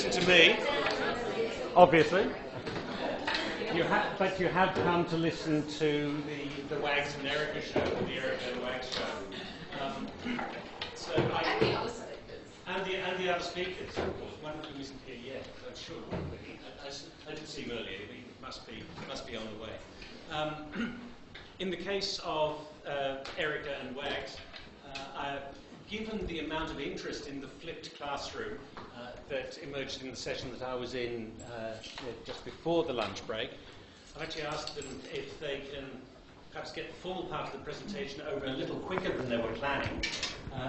listen to me, obviously. But you have come to listen to the Wags and Erica show, the Erica and Wags show. And the other speakers, of course. One of them isn't here yet, I'm sure. I did see him earlier. He must be on the way. In the case of Erica and Wags, given the amount of interest in the flipped classroom that emerged in the session that I was in just before the lunch break, I've actually asked them if they can perhaps get the full part of the presentation over a little quicker than they were planning,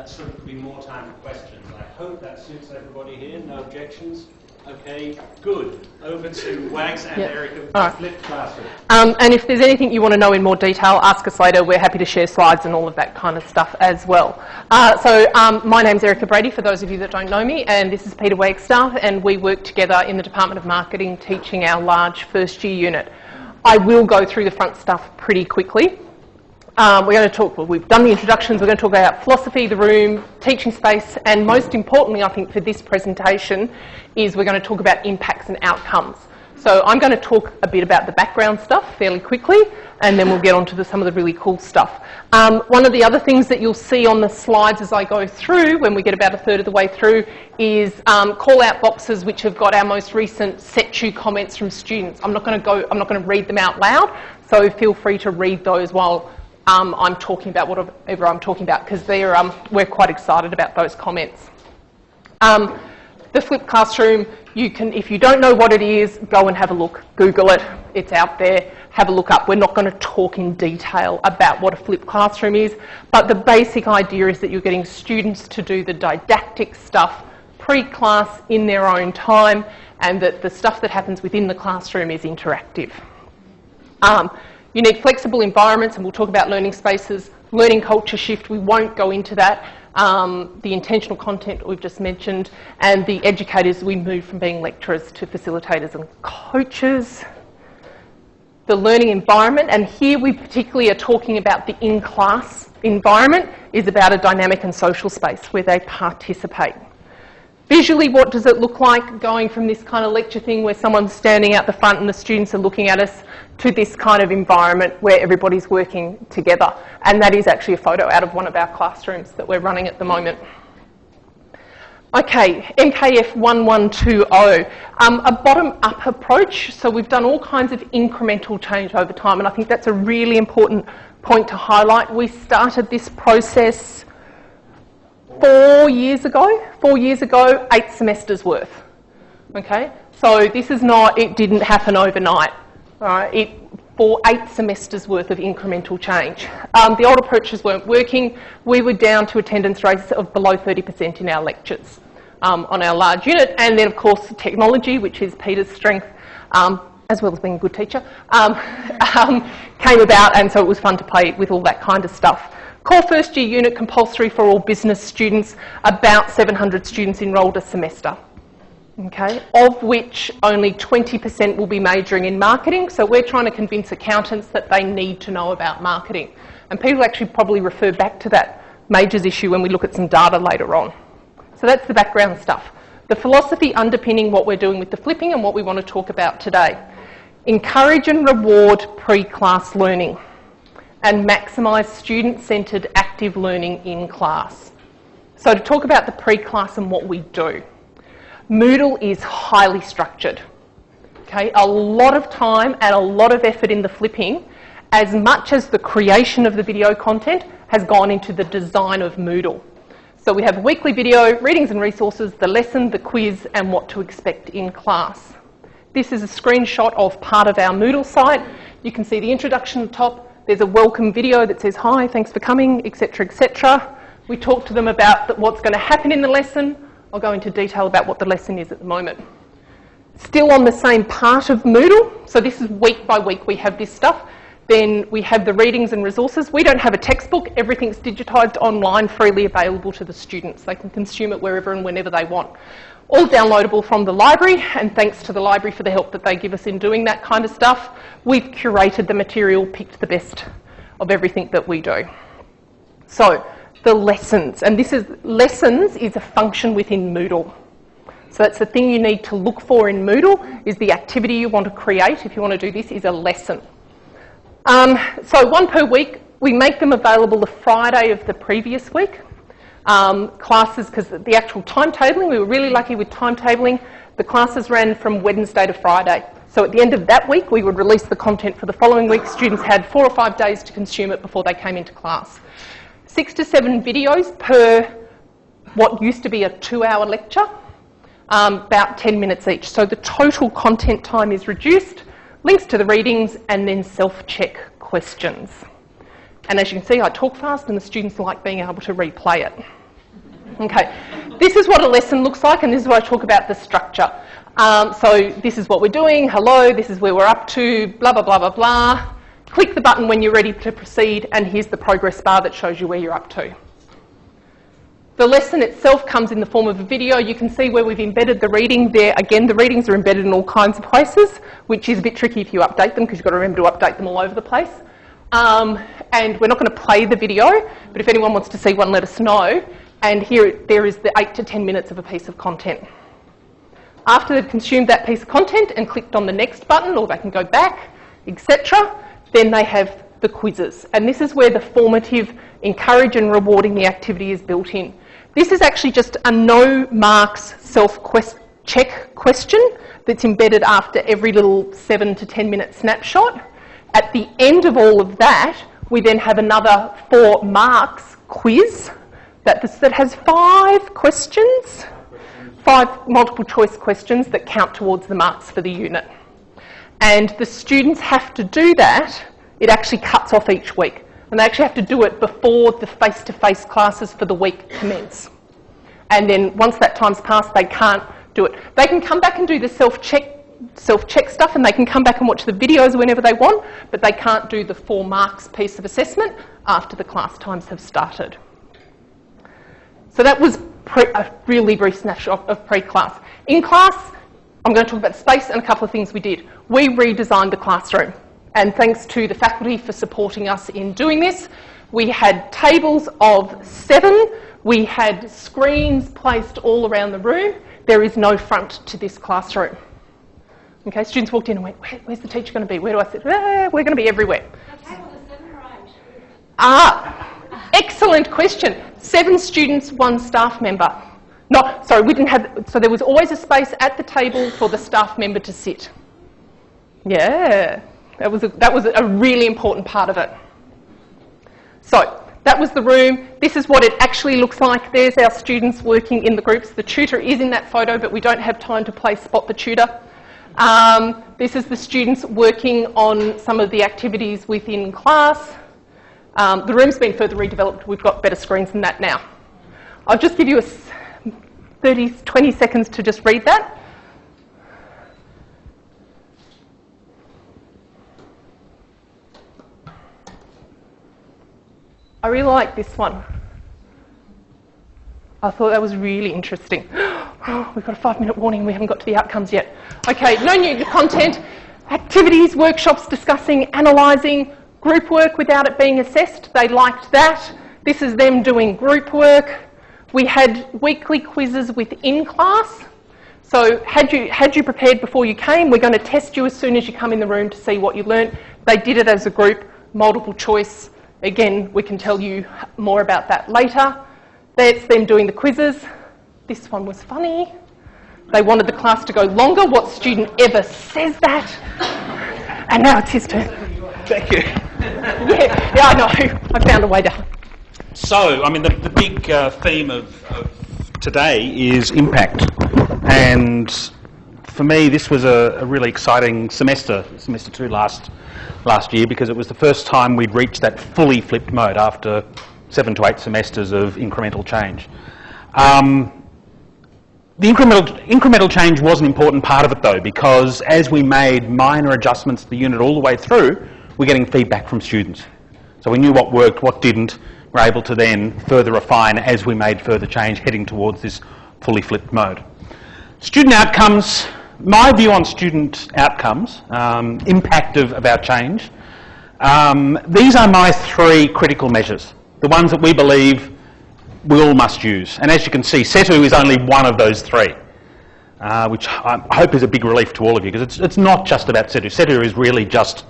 so there could be more time for questions. I hope that suits everybody here. No objections? Okay, good. Over to Wags and Erica with the flipped classroom. And if there's anything you want to know in more detail, ask us later. We're happy to share slides and all of that kind of stuff as well. My name's Erica Brady, for those of you that don't know me, and this is Peter Wagstaff, and we work together in the Department of Marketing teaching our large first year unit. I will go through the front stuff pretty quickly. We're going to talk, well, we've done the introductions, we're going to talk about philosophy, the room, teaching space, and most importantly, I think, for this presentation, is we're going to talk about impacts and outcomes. So I'm going to talk a bit about the background stuff fairly quickly, and then we'll get on to some of the really cool stuff. One of the other things that you'll see on the slides as I go through, when we get about a third of the way through, is call-out boxes which have got our most recent set-to comments from students. I'm not going to read them out loud, so feel free to read those while I'm talking about whatever I'm talking about, because we're quite excited about those comments. The flipped classroom, if you don't know what it is, go and have a look. Google it. It's out there. Have a look up. We're not going to talk in detail about what a flipped classroom is, but the basic idea is that you're getting students to do the didactic stuff pre-class in their own time, and that the stuff that happens within the classroom is interactive. You need flexible environments, and we'll talk about learning spaces, learning culture shift. We won't go into that. The intentional content we've just mentioned, and the educators, we move from being lecturers to facilitators and coaches. The learning environment, and here we particularly are talking about the in-class environment, is about a dynamic and social space where they participate. Visually, what does it look like going from this kind of lecture thing where someone's standing out the front and the students are looking at us, to this kind of environment where everybody's working together? And that is actually a photo out of one of our classrooms that we're running at the moment. Okay, MKF 1120, a bottom-up approach. So we've done all kinds of incremental change over time, and I think that's a really important point to highlight. We started this process 4 years ago, 8 semesters worth. Okay, so this is not, it didn't happen overnight. All right, for 8 semesters worth of incremental change. The old approaches weren't working. We were down to attendance rates of below 30% in our lectures on our large unit. And then, of course, technology, which is Peter's strength, as well as being a good teacher, came about, and so it was fun to play with all that kind of stuff. Core first year unit compulsory for all business students, about 700 students enrolled a semester. Okay, of which only 20% will be majoring in marketing. So we're trying to convince accountants that they need to know about marketing. And people actually probably refer back to that majors issue when we look at some data later on. So that's the background stuff. The philosophy underpinning what we're doing with the flipping and what we want to talk about today. Encourage and reward pre-class learning and maximise student-centred active learning in class. So to talk about the pre-class and what we do. Moodle is highly structured. Okay, a lot of time and a lot of effort in the flipping, as much as the creation of the video content has gone into the design of Moodle. So we have weekly video, readings and resources, the lesson, the quiz, and what to expect in class. This is a screenshot of part of our Moodle site. You can see the introduction at the top. There's a welcome video that says, hi, thanks for coming, etc., etc. We talk to them about what's going to happen in the lesson. I'll go into detail about what the lesson is at the moment. Still on the same part of Moodle, so this is week by week we have this stuff. Then we have the readings and resources. We don't have a textbook. Everything's digitised online, freely available to the students. They can consume it wherever and whenever they want. All downloadable from the library, and thanks to the library for the help that they give us in doing that kind of stuff. We've curated the material, picked the best of everything that we do. So, the lessons, and lessons is a function within Moodle. So that's the thing you need to look for in Moodle, is the activity you want to create, if you want to do this, is a lesson. So 1 per week, we make them available the Friday of the previous week. Classes, because the actual timetabling, we were really lucky with timetabling, the classes ran from Wednesday to Friday. So at the end of that week, we would release the content for the following week. Students had 4 or 5 days to consume it before they came into class. 6 to 7 videos per what used to be a 2-hour lecture, about 10 minutes each. So the total content time is reduced, links to the readings, and then self-check questions. And as you can see, I talk fast and the students like being able to replay it. Okay, this is what a lesson looks like, and this is where I talk about the structure. So this is what we're doing, hello, this is where we're up to, blah, blah, blah, blah, blah. Click the button when you're ready to proceed, and here's the progress bar that shows you where you're up to. The lesson itself comes in the form of a video. You can see where we've embedded the reading there. Again, the readings are embedded in all kinds of places, which is a bit tricky if you update them, because you've got to remember to update them all over the place. And we're not going to play the video, but if anyone wants to see one, let us know. And here, there is the 8 to 10 minutes of a piece of content. After they've consumed that piece of content and clicked on the next button, or they can go back, etc., then they have the quizzes. And this is where the formative, encourage and rewarding the activity is built in. This is actually just a no marks self-check question that's embedded after every little 7 to 10 minute snapshot. At the end of all of that, we then have another 4 marks quiz that has 5 questions, 5 multiple choice questions that count towards the marks for the unit. And the students have to do that. It actually cuts off each week. And they actually have to do it before the face-to-face classes for the week commence. And then once that time's passed, they can't do it. They can come back and do the self-check stuff, and they can come back and watch the videos whenever they want, but they can't do the 4 marks piece of assessment after the class times have started. So that was a really brief snapshot of pre-class. In class, I'm going to talk about space and a couple of things we did. We redesigned the classroom, and thanks to the faculty for supporting us in doing this. We had tables of 7. We had screens placed all around the room. There is no front to this classroom. Okay, students walked in and went, where's the teacher going to be? Where do I sit? We're going to be everywhere. Excellent question. 7 students, 1 staff member. No, sorry, we didn't have, so there was always a space at the table for the staff member to sit. Yeah, that was a really important part of it. So, that was the room. This is what it actually looks like. There's our students working in the groups. The tutor is in that photo, but we don't have time to play Spot the Tutor. This is the students working on some of the activities within class. The room's been further redeveloped. We've got better screens than that now. I'll just give you 20 seconds to just read that. I really like this one. I thought that was really interesting. Oh, we've got a 5-minute warning. We haven't got to the outcomes yet. Okay, no new content. Activities, workshops discussing, analysing, group work without it being assessed. They liked that. This is them doing group work. We had weekly quizzes within class. So had you prepared before you came, we're going to test you as soon as you come in the room to see what you learnt. They did it as a group, multiple choice. Again, we can tell you more about that later. That's them doing the quizzes. This one was funny. They wanted the class to go longer. What student ever says that? And now it's his turn. Thank you. Yeah, I know. I found a way to. So, I mean, the big theme of today is impact. And for me, this was a really exciting semester 2 last year, because it was the first time we'd reached that fully flipped mode after 7 to 8 semesters of incremental change. The incremental change was an important part of it, though, because as we made minor adjustments to the unit all the way through, we're getting feedback from students. So we knew what worked, what didn't. We're able to then further refine as we made further change heading towards this fully flipped mode. Student outcomes. My view on student outcomes, impact of our change, these are my 3 critical measures, the ones that we believe we all must use. And as you can see, SETU is only one of those 3. which I hope is a big relief to all of you, because it's not just about CETU. CETU is really just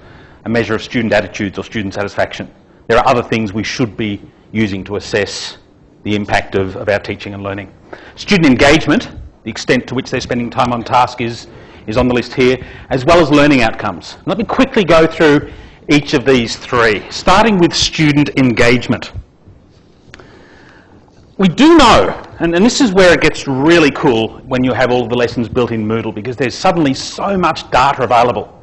a measure of student attitudes or student satisfaction. There are other things we should be using to assess the impact of our teaching and learning. Student engagement, the extent to which they're spending time on task is on the list here, as well as learning outcomes. Let me quickly go through each of these three, starting with student engagement. We do know, and this is where it gets really cool when you have all the lessons built in Moodle, because there's suddenly so much data available.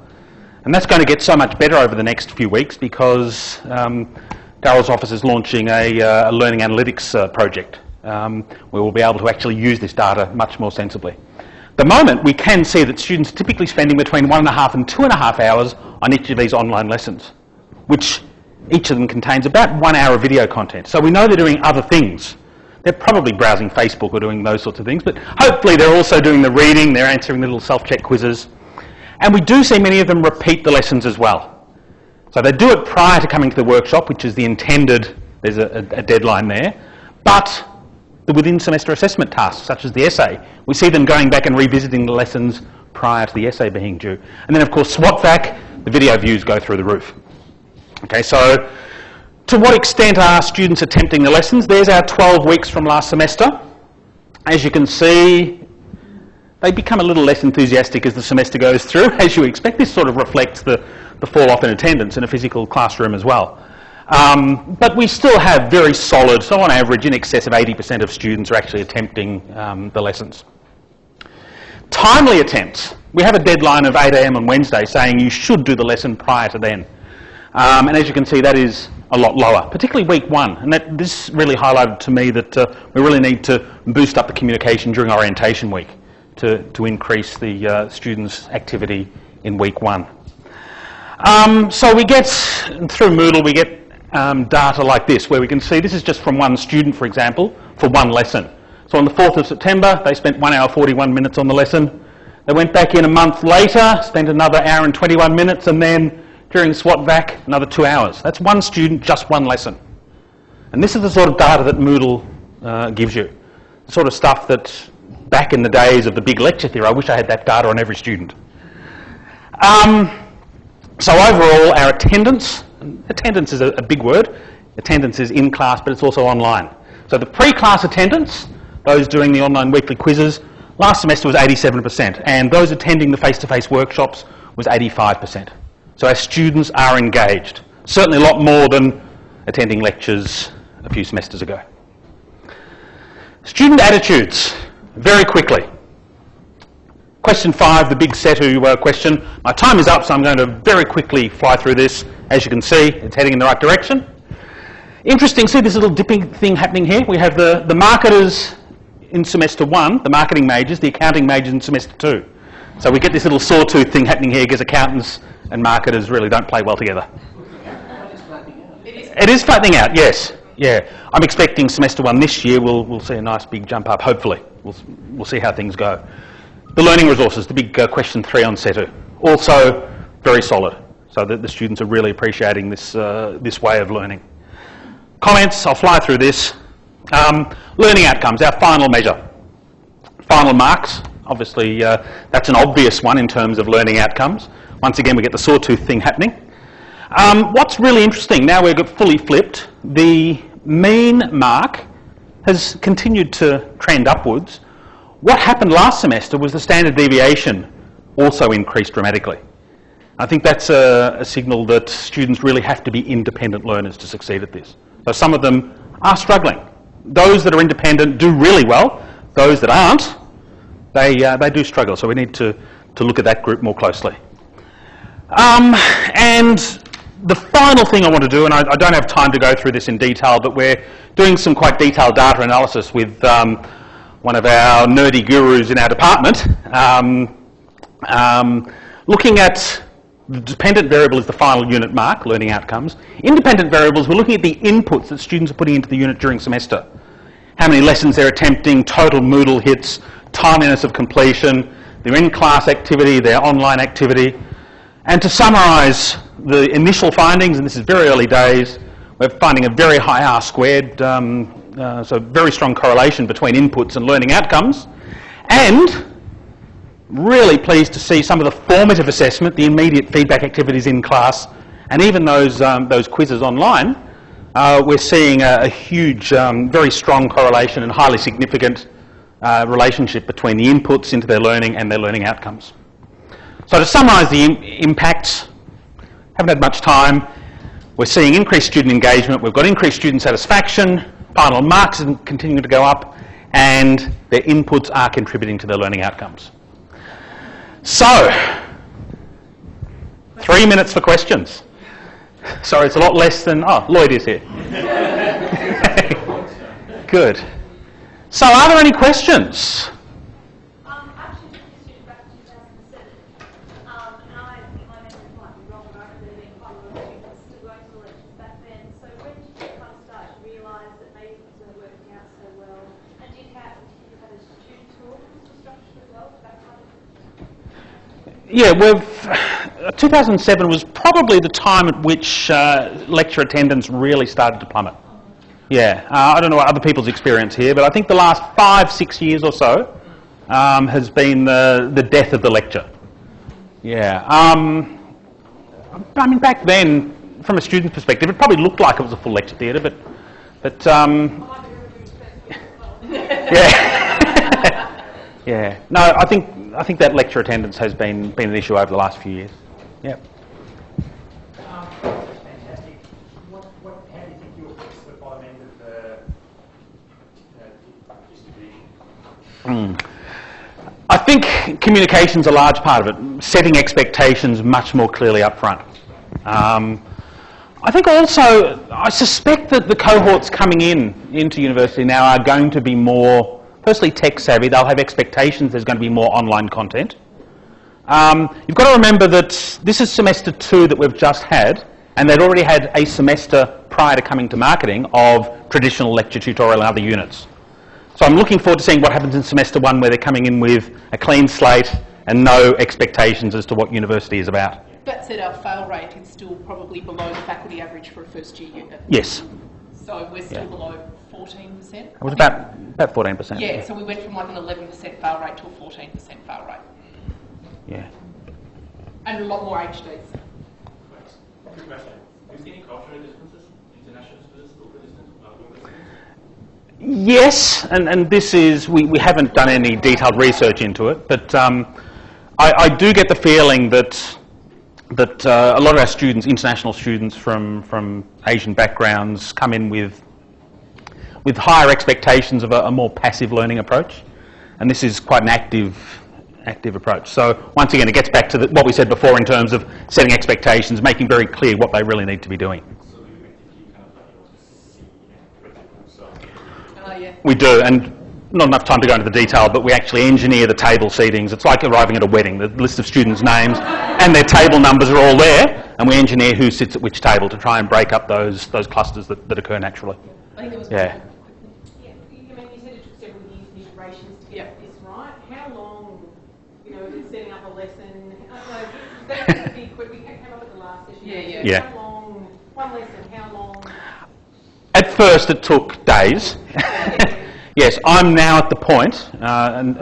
And that's going to get so much better over the next few weeks, because Darryl's office is launching a learning analytics project where we'll be able to actually use this data much more sensibly. At the moment, we can see that students are typically spending between 1.5 and 2.5 hours on each of these online lessons, which each of them contains about 1 hour of video content. So we know they're doing other things. They're probably browsing Facebook or doing those sorts of things, but hopefully they're also doing the reading, they're answering the little self-check quizzes. And we do see many of them repeat the lessons as well. So they do it prior to coming to the workshop, which is the intended, there's a deadline there, but the within semester assessment tasks, such as the essay, we see them going back and revisiting the lessons prior to the essay being due. And then of course SWOT-VAC, the video views go through the roof. Okay, so to what extent are students attempting the lessons? There's our 12 weeks from last semester. As you can see, they become a little less enthusiastic as the semester goes through, as you expect. This sort of reflects the fall off in attendance in a physical classroom as well. But we still have very solid, so on average in excess of 80% of students are actually attempting the lessons. Timely attempts. We have a deadline of 8 AM on Wednesday saying you should do the lesson prior to then. And as you can see, that is a lot lower, particularly week 1. And this really highlighted to me that we really need to boost up the communication during orientation week to increase the students' activity in week 1. So we get, through Moodle, we get data like this, where we can see this is just from one student, for example, for one lesson. So on the 4th of September, they spent 1 hour 41 minutes on the lesson. They went back in a month later, spent another hour and 21 minutes, and then during SWOT-VAC, another 2 hours. That's one student, just one lesson. And this is the sort of data that Moodle gives you. The sort of stuff that back in the days of the big lecture theory, I wish I had that data on every student. So overall, our attendance is a big word. Attendance is in class, but it's also online. So the pre-class attendance, those doing the online weekly quizzes, last semester was 87%, and those attending the face-to-face workshops was 85%. So our students are engaged, certainly a lot more than attending lectures a few semesters ago. Student attitudes, very quickly. Question 5, the big CETU question. My time is up, so I'm going to very quickly fly through this. As you can see, it's heading in the right direction. Interesting, see this little dipping thing happening here? We have the marketers in semester 1, the marketing majors, the accounting majors in semester 2. So we get this little sawtooth thing happening here because accountants and marketers really don't play well together. It is flattening out, yes. Yeah, I'm expecting semester 1 this year we'll see a nice big jump up, hopefully. We'll see how things go. The learning resources, the big question 3 on CETU, also very solid. So that the students are really appreciating this way of learning. Comments, I'll fly through this. Learning outcomes, our final measure. Final marks, obviously that's an obvious one in terms of learning outcomes. Once again, we get the sawtooth thing happening. What's really interesting, now we've got fully flipped, the mean mark has continued to trend upwards. What happened last semester was the standard deviation also increased dramatically. I think that's a signal that students really have to be independent learners to succeed at this. So some of them are struggling. Those that are independent do really well. Those that aren't, they do struggle. So we need to look at that group more closely. And the final thing I want to do, and I don't have time to go through this in detail, but we're doing some quite detailed data analysis with one of our nerdy gurus in our department, looking at the dependent variable is the final unit mark, learning outcomes. Independent variables, we're looking at the inputs that students are putting into the unit during semester. How many lessons they're attempting, total Moodle hits, timeliness of completion, their in-class activity, their online activity. And to summarise the initial findings, and this is very early days, we're finding a very high R-squared, so very strong correlation between inputs and learning outcomes. And really pleased to see some of the formative assessment, the immediate feedback activities in class, and even those quizzes online. We're seeing a huge, very strong correlation and highly significant relationship between the inputs into their learning and their learning outcomes. So to summarise the impacts, haven't had much time. We're seeing increased student engagement, we've got increased student satisfaction, final marks are continuing to go up, and their inputs are contributing to their learning outcomes. So, 3 minutes for questions. Sorry, it's a lot less than... Oh, Lloyd is here. Good. So, are there any questions? Actually, this is back to 2007, and my memory might be wrong, but I remember there being quite a lot of students still going to the lectures back then. So when did you kind of start to realise that maybe things weren't working out so well? And did you have a student tour structure as well for that kind of thing? Yeah, 2007 was probably the time at which lecture attendance really started to plummet. Yeah, I don't know what other people's experience here, but I think the last 5-6 years or so has been the death of the lecture. Yeah, I mean back then, from a student perspective, it probably looked like it was a full lecture theatre, but yeah, yeah. No, I think that lecture attendance has been an issue over the last few years. Yeah. Fantastic. How do you think you'll fix the bottom end of the distribution? I think communication's a large part of it, setting expectations much more clearly up front. I think also, I suspect that the cohorts coming into university now are going to be more, firstly tech savvy, they'll have expectations there's going to be more online content. You've got to remember that this is semester 2 that we've just had, and they'd already had a semester prior to coming to marketing of traditional lecture, tutorial and other units. So I'm looking forward to seeing what happens in semester 1 where they're coming in with a clean slate and no expectations as to what university is about. That said, our fail rate is still probably below the faculty average for a first year unit. Yes. So we're still below 14%. It was about 14%. Yeah, so we went from like an 11% fail rate to a 14% fail rate. Yeah. And a lot more HDs. Do you see any cultural differences? International students, local students? Yes, and this is, we haven't done any detailed research into it, but I do get the feeling that a lot of our students, international students from Asian backgrounds, come in with higher expectations of a more passive learning approach, and this is quite an active approach. So once again, it gets back to what we said before in terms of setting expectations, making very clear what they really need to be doing. So you effectively kind of see and Yeah. We do, and not enough time to go into the detail, but we actually engineer the table seatings. It's like arriving at a wedding. The list of students' names and their table numbers are all there, and we engineer who sits at which table to try and break up those clusters that occur naturally. I think it was Yeah, I mean, you said it took several years and iterations to get this right. How long, setting up a lesson? That's a big question. We came up with the last session. Yeah. How long, one lesson, how long? At first, it took days. Yes, I'm now at the point, and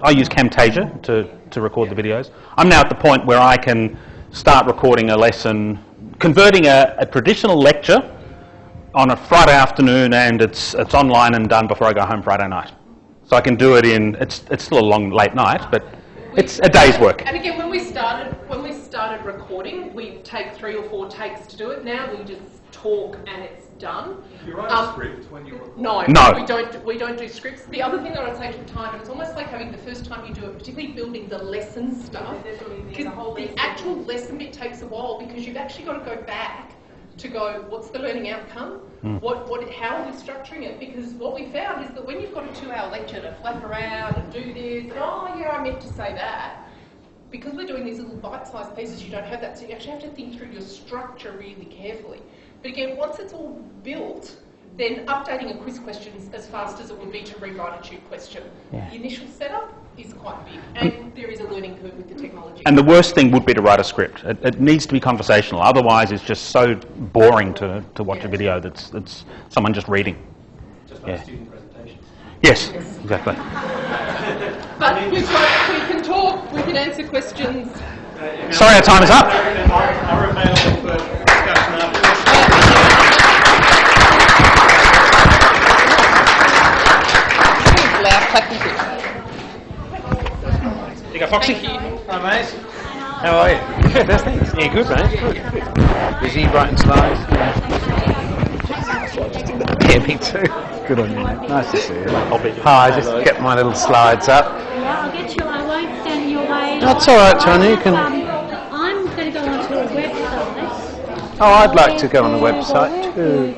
I use Camtasia to record the videos. I'm now at the point where I can start recording a lesson, converting a traditional lecture on a Friday afternoon, and it's online and done before I go home Friday night. So I can do it it's still a long, late night, but it's a day's work. And again, when we started recording, we'd take 3 or 4 takes to do it. Now we just talk and it's done. Do you write a script when you record? No. We don't do scripts. The other thing that I'd say to time, it's almost like having the first time you do it, particularly building the lesson stuff, because the actual lesson bit takes a while because you've actually got to go back to go, what's the learning outcome? How are we structuring it? Because what we found is that when you've got a 2-hour lecture to flap around and do this, and I meant to say that, because we're doing these little bite-sized pieces, you don't have that, so you actually have to think through your structure really carefully. But again, once it's all built, then updating a quiz question is as fast as it would be to rewrite a tube question. Yeah. The initial setup is quite big, and there is a learning curve with the technology. And the worst thing would be to write a script. It needs to be conversational. Otherwise, it's just so boring to watch a video that's someone just reading. Just like student presentations. Yes, exactly. But we can talk, we can answer questions. Sorry, our time is up. Are available for discussion afterwards. You got Foxy? Thank you. Hi mate. How are you? Good, that's things. Yeah, good mate. Good. Busy writing slides. Yeah, me too. Good on you mate. Nice to see you. Hi, just get my little slides up. Yeah, I'll get you. I won't stand in your way. That's all right, Tony. You can. I'm going to go onto a website. Oh, I'd like to go on the website too.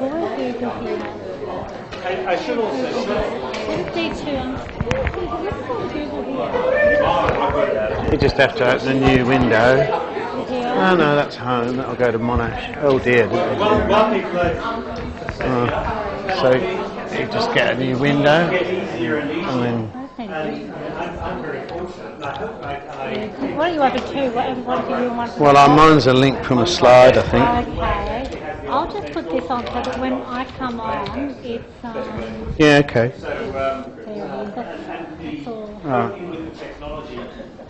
I should also say, You just have to open a new window. Oh no, that's home. That'll go to Monash. Oh dear. So you just get a new window, and then. I'm very fortunate. I hope I What are you over to? What do you want? Well, mine's a link from a slide, I think. Okay. I'll just put this on so that when I come on, it's Yeah. Okay. that's all. Right.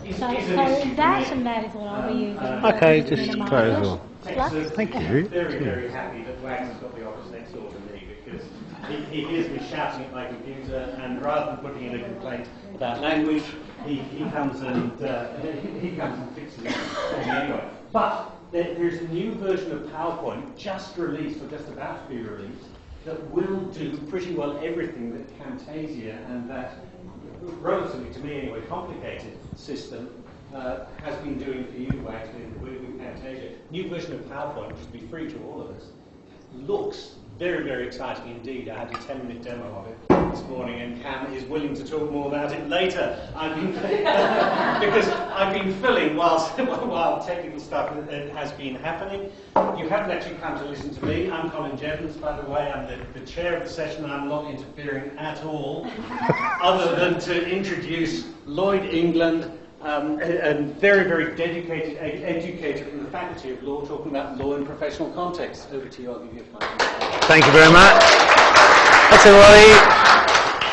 So that and that is what I'll be using. Okay, just close all. Thank you. very, very happy that Wax has got the office next door to me because he hears me shouting at my computer, and rather than putting in a complaint about language, he comes and fixes it for me anyway. But there's a new version of PowerPoint just released, or just about to be released, that will do pretty well everything that Camtasia and that relatively, to me anyway, complicated system has been doing for you, Wax, with Camtasia. New version of PowerPoint, which will be free to all of us, looks very, very exciting indeed. I had a 10-minute demo of it this morning, and Cam is willing to talk more about it later. Because I've been filling while technical stuff has been happening. You haven't actually come to listen to me. I'm Colin Jevons, by the way. I'm the chair of the session. I'm not interfering at all, other than to introduce Lloyd England, a very, very dedicated educator from the Faculty of Law, talking about law in professional context. Over to you. I'll give you a mic. Thank you very much. That's everybody.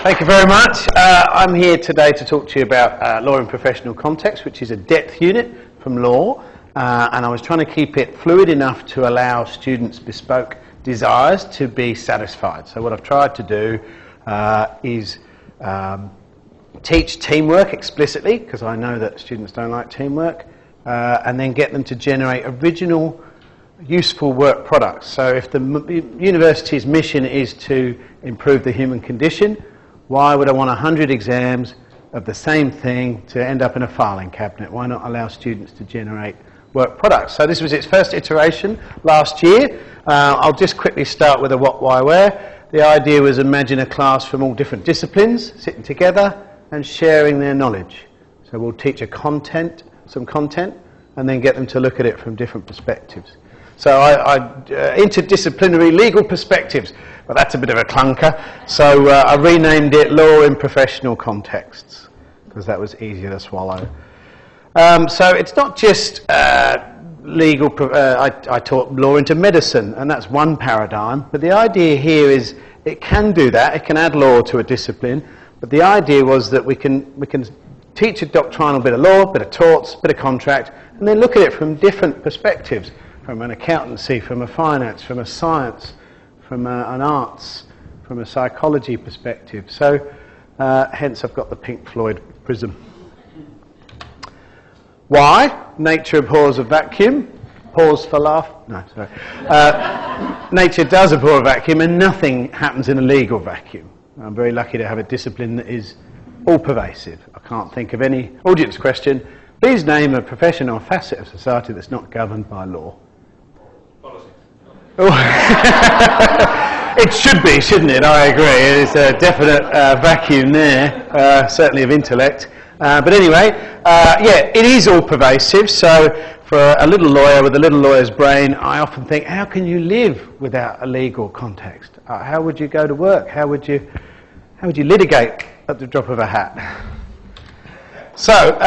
Thank you very much. I'm here today to talk to you about law in professional context, which is a depth unit from law, and I was trying to keep it fluid enough to allow students' bespoke desires to be satisfied. So what I've tried to do is teach teamwork explicitly, because I know that students don't like teamwork, and then get them to generate original, useful work products. So if the university's mission is to improve the human condition, why would I want 100 exams of the same thing to end up in a filing cabinet? Why not allow students to generate work products? So this was its first iteration last year. I'll just quickly start with a what, why, where. The idea was imagine a class from all different disciplines sitting together and sharing their knowledge. So we'll teach some content, and then get them to look at it from different perspectives. So interdisciplinary legal perspectives, but that's a bit of a clunker. So I renamed it Law in Professional Contexts, because that was easier to swallow. So it's not just legal, I taught law into medicine, and that's one paradigm, but the idea here is it can do that, it can add law to a discipline, but the idea was that we can teach a doctrinal bit of law, bit of torts, bit of contract, and then look at it from different perspectives, from an accountancy, from a finance, from a science, from an arts, from a psychology perspective. So hence I've got the Pink Floyd prism. Why? Nature abhors a vacuum. Pause for laugh. No, sorry. Nature does abhor a vacuum, and nothing happens in a legal vacuum. I'm very lucky to have a discipline that is all-pervasive. I can't think of any audience question. Please name a profession or facet of society that's not governed by law. It should be, shouldn't it? I agree. There's a definite vacuum there, certainly of intellect. But anyway, yeah, it is all pervasive. So for a little lawyer with a little lawyer's brain, I often think, how can you live without a legal context? How would you go to work? How would you litigate at the drop of a hat? So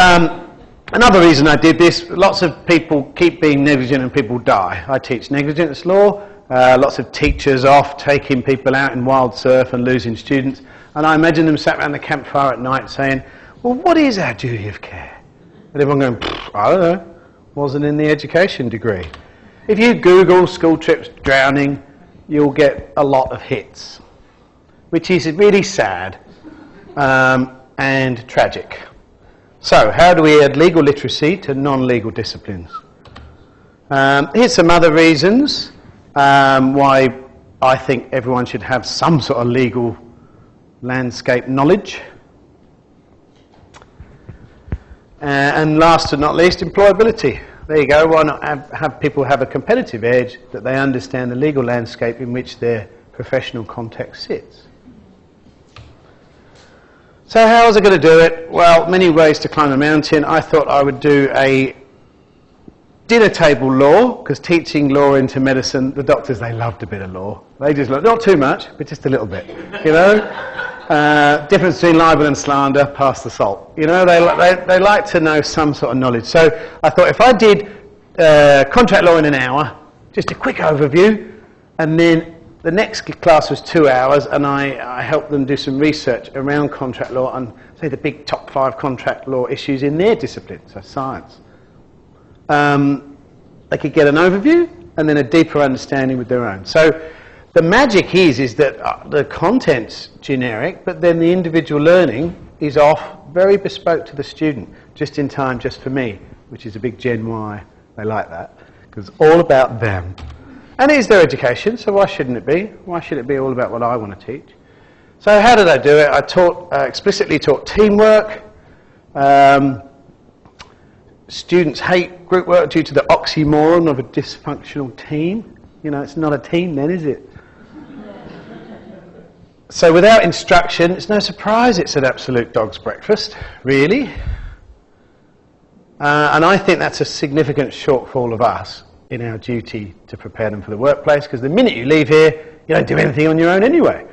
another reason I did this, lots of people keep being negligent and people die. I teach negligence law. Lots of teachers off taking people out in wild surf and losing students. And I imagine them sat around the campfire at night saying, well, what is our duty of care? And everyone going, I don't know, wasn't in the education degree. If you Google school trips drowning, you'll get a lot of hits, which is really sad and tragic. So, how do we add legal literacy to non-legal disciplines? Here's some other reasons why I think everyone should have some sort of legal landscape knowledge. And last but not least, employability. There you go. Why not have people have a competitive edge that they understand the legal landscape in which their professional context sits? So how was I going to do it? Well, many ways to climb a mountain. I thought I would do a dinner table law, because teaching law into medicine, the doctors, they loved a bit of law. They just loved, not too much, but just a little bit, you know? Difference between libel and slander, pass the salt. You know, they like to know some sort of knowledge. So I thought if I did contract law in an hour, just a quick overview, and then the next class was 2 hours, and I helped them do some research around contract law and, say, the big top 5 contract law issues in their discipline, so science. They could get an overview and then a deeper understanding with their own. So the magic is that the content's generic, but then the individual learning is off, very bespoke to the student, just in time, just for me, which is a big Gen Y. They like that, because it's all about them. And it is their education, so why shouldn't it be? Why should it be all about what I want to teach? So how did I do it? I explicitly taught teamwork. Students hate group work due to the oxymoron of a dysfunctional team. You know, it's not a team then, is it? So without instruction, it's no surprise it's an absolute dog's breakfast, really. And I think that's a significant shortfall of us in our duty to prepare them for the workplace, because the minute you leave here, you don't do anything on your own anyway.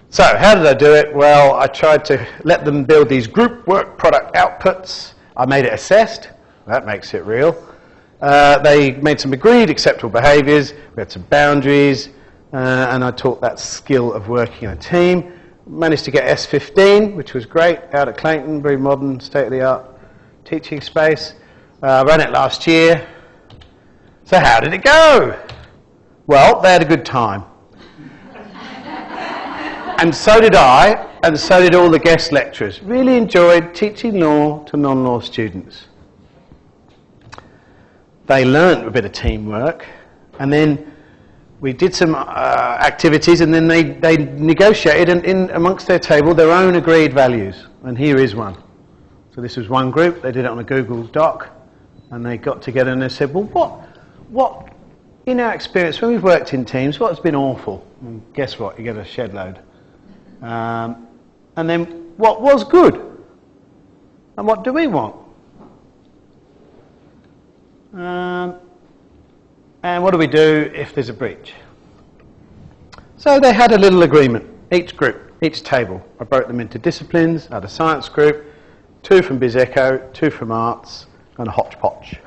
So how did I do it? Well, I tried to let them build these group work product outputs. I made it assessed. That makes it real. They made some agreed acceptable behaviours. We had some boundaries. And I taught that skill of working in a team. Managed to get S15, which was great, out at Clayton, very modern, state-of-the-art teaching space. Ran it last year. So how did it go? Well, they had a good time. And so did I, and so did all the guest lecturers. Really enjoyed teaching law to non-law students. They learnt a bit of teamwork, and then we did some activities, and then they negotiated in amongst their table their own agreed values. And here is one. So this was one group. They did it on a Google Doc, and they got together and they said, well, what in our experience, when we've worked in teams, what has been awful? And guess what? You get a shed load. And then what was good? And what do we want? And what do we do if there's a breach? So they had a little agreement, each group, each table. I broke them into disciplines. I had a science group, 2 from BizEco, 2 from arts, and a hodgepodge.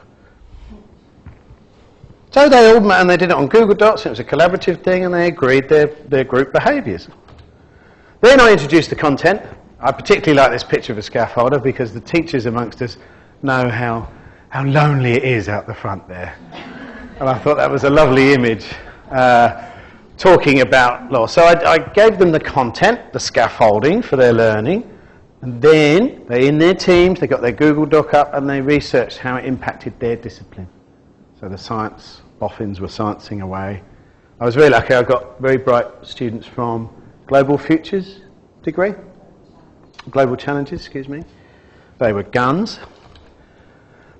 So they all met, and they did it on Google Docs. It was a collaborative thing, and they agreed their group behaviours. Then I introduced the content. I particularly like this picture of a scaffolder, because the teachers amongst us know how lonely it is out the front there. And I thought that was a lovely image, talking about law. So I gave them the content, the scaffolding for their learning, and then they, in their teams, they got their Google Doc up and they researched how it impacted their discipline. So the science boffins were sciencing away. I was very lucky. I got very bright students from Global Futures degree, Global Challenges, excuse me. They were guns.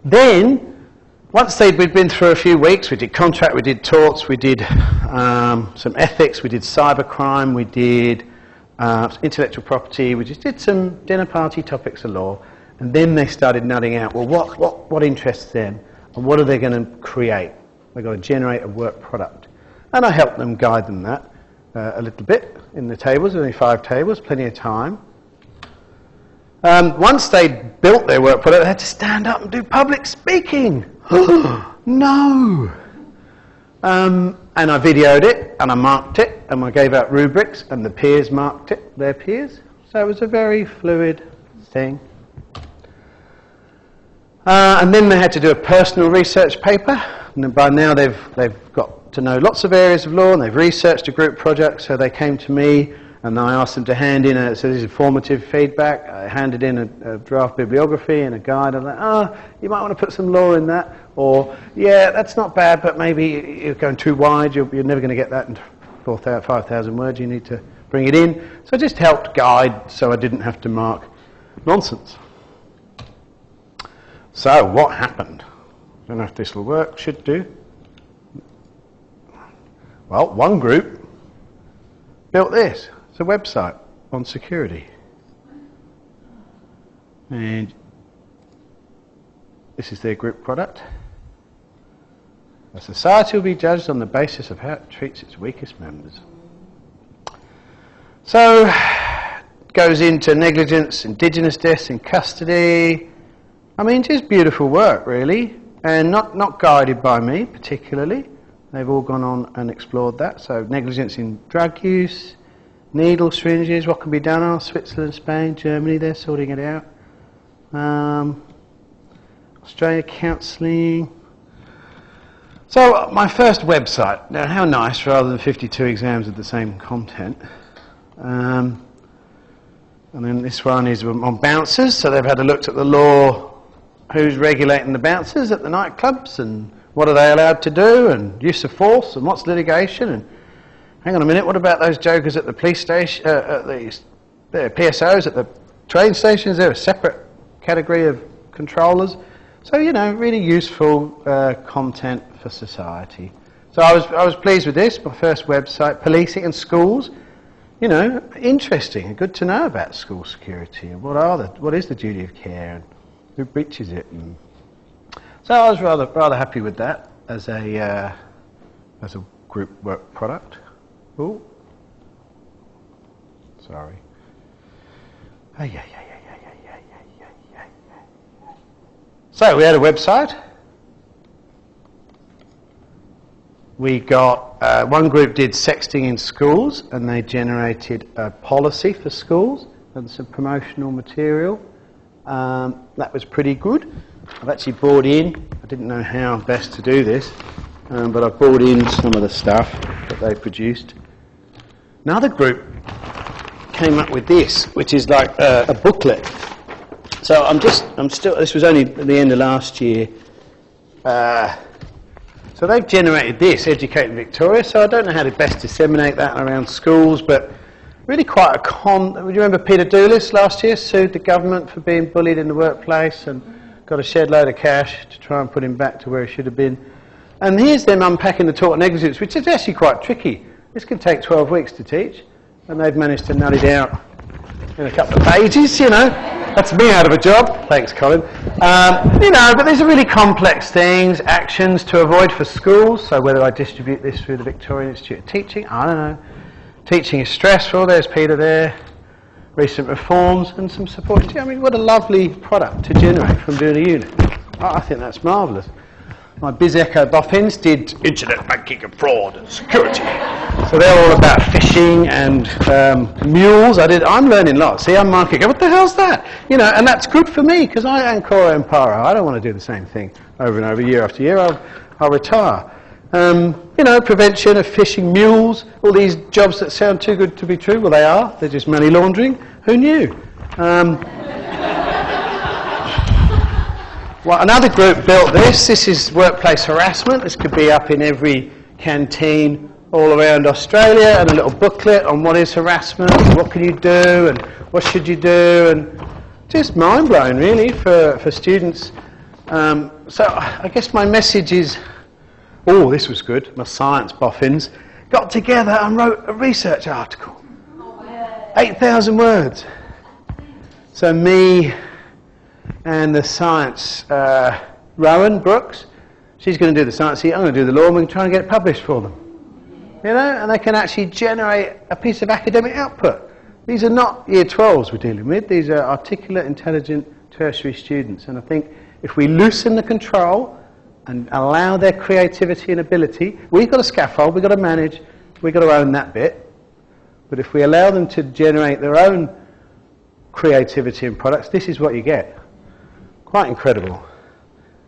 Then, once we'd been through a few weeks, we did contract, we did torts, we did some ethics, we did cybercrime, we did intellectual property, we just did some dinner party topics of law, and then they started nutting out, well, what interests them, and what are they going to create? They've got to generate a work product. And I helped them, guide them that a little bit in the tables, only 5 tables, plenty of time. Once they'd built their work product, they had to stand up and do public speaking. No! And I videoed it, and I marked it, and I gave out rubrics, and the peers marked it, their peers. So it was a very fluid thing. And then they had to do a personal research paper. And by now they've got to know lots of areas of law, and they've researched a group project, so they came to me, and I asked them to hand in so this is formative feedback. I handed in a draft bibliography and a guide. I'm like, oh, you might want to put some law in that. Or, yeah, that's not bad, but maybe you're going too wide. You're never going to get that in 5,000 words. You need to bring it in. So I just helped guide so I didn't have to mark nonsense. So what happened? I don't know if this will work. Should do. Well, one group built this. It's a website on security. And this is their group product. A society will be judged on the basis of how it treats its weakest members. So, it goes into negligence, indigenous deaths in custody. I mean, just beautiful work, really, and not guided by me particularly. They've all gone on and explored that. So, negligence in drug use, needle syringes, what can be done? Oh, Switzerland, Spain, Germany, they're sorting it out. Australia counselling. So my first website, now how nice, rather than 52 exams of the same content. And then this one is on bouncers, so they've had a look at the law, who's regulating the bouncers at the nightclubs, and what are they allowed to do, and use of force, and what's litigation, and hang on a minute, what about those jokers at the police station, at the PSOs at the train stations? They're a separate category of controllers. So, you know, really useful content for society. So I was pleased with this, my first website, policing and schools. You know, interesting and good to know about school security and what is the duty of care and who breaches it. And so I was rather happy with that as a group work product. Oh, sorry. So we had a website. We got, one group did sexting in schools, and they generated a policy for schools and some promotional material. That was pretty good. I've actually brought in, I didn't know how best to do this, but I've brought in some of the stuff that they produced. Another group came up with this, which is like a booklet. So this was only at the end of last year. So they've generated this, Educating Victoria, so I don't know how to best disseminate that around schools, but really quite a would you remember Peter Doulis last year sued the government for being bullied in the workplace and got a shed load of cash to try and put him back to where he should have been. And here's them unpacking the tort negligence, which is actually quite tricky. This can take 12 weeks to teach, and they've managed to nut it out in a couple of pages, you know. That's me out of a job. Thanks, Colin. You know, but these are really complex things, actions to avoid for schools. So whether I distribute this through the Victorian Institute of Teaching, I don't know. Teaching is stressful. There's Peter there. Recent reforms and some support. I mean, what a lovely product to generate from doing a unit. I think that's marvellous. My BizEcho boffins did internet banking and fraud and security. So they're all about phishing and mules. I'm learning lots. See, I'm marking. What the hell's that? You know, and that's good for me because I am Cora and Paro. I don't want to do the same thing over and over, year after year. I'll retire. You know, prevention of phishing mules. All these jobs that sound too good to be true. Well, they are. They're just money laundering. Who knew? Well, another group built this. This is workplace harassment. This could be up in every canteen all around Australia, and a little booklet on what is harassment, what can you do, and what should you do, and just mind-blowing, really, for students. So I guess my message is, oh, this was good. My science boffins got together and wrote a research article. 8,000 words. So me and the science, Rowan Brooks, she's going to do the science here, I'm going to do the law, and we're trying to get it published for them. You know, and they can actually generate a piece of academic output. These are not year 12s we're dealing with, these are articulate, intelligent tertiary students, and I think if we loosen the control and allow their creativity and ability. We've got a scaffold, we've got to manage, we've got to own that bit. But if we allow them to generate their own creativity and products, this is what you get. Quite incredible.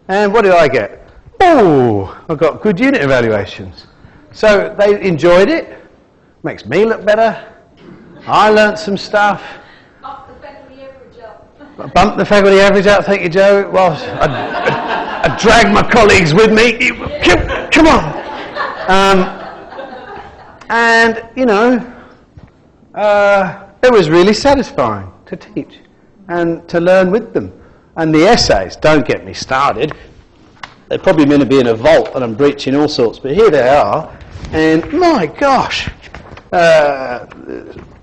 And what did I get? Oh, I got good unit evaluations. So they enjoyed it, makes me look better. I learnt some stuff. Up the faculty average up. I bumped the faculty average up, thank you, Joe. Well, I dragged my colleagues with me. Come on. And, you know, it was really satisfying to teach and to learn with them. And the essays, don't get me started. They're probably meant to be in a vault and I'm breaching all sorts, but here they are. And my gosh,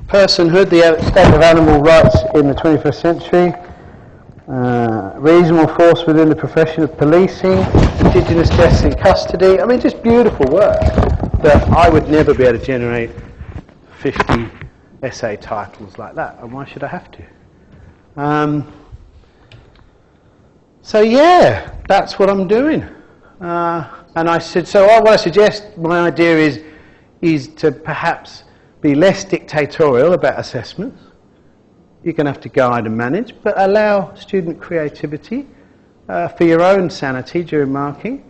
personhood, the state of animal rights in the 21st century, reasonable force within the profession of policing, indigenous deaths in custody. I mean, just beautiful work that I would never be able to generate 50 essay titles like that. And why should I have to? So yeah, that's what I'm doing. And I said, so what I suggest, my idea is to perhaps be less dictatorial about assessments. You're going to have to guide and manage, but allow student creativity for your own sanity during marking,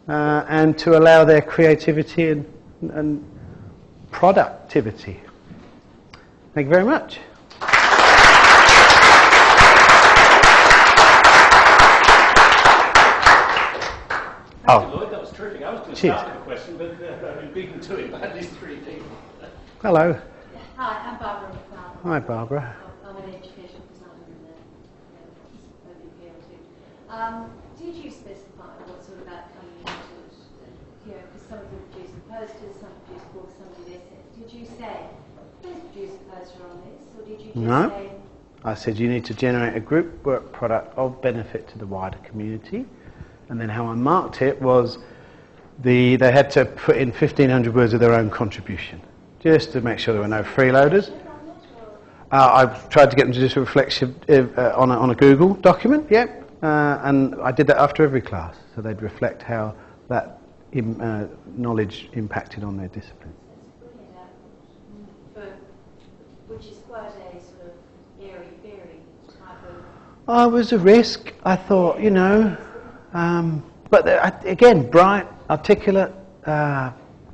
and to allow their creativity and productivity. Thank you very much. Lloyd, that was terrific. I was going to start with a question, but I've been beaten to it by these three people. Hello. Hi, I'm Barbara. Hi, Barbara. I'm an education designer in the MU-OLT. Did you specify what sort of outcome you wanted? You know, because some of them produced posters, some produced books, some did essays. Did you say, please produce a poster on this, or did you just say... I said you need to generate a group work product of benefit to the wider community. And then how I marked it was they had to put in 1,500 words of their own contribution, just to make sure there were no freeloaders. I've tried to get them to do a reflection on a Google document, yep. And I did that after every class, so they'd reflect how that knowledge impacted on their discipline. Which is quite a sort of airy-fairy type of... It was a risk. I thought, you know... but again, bright, articulate,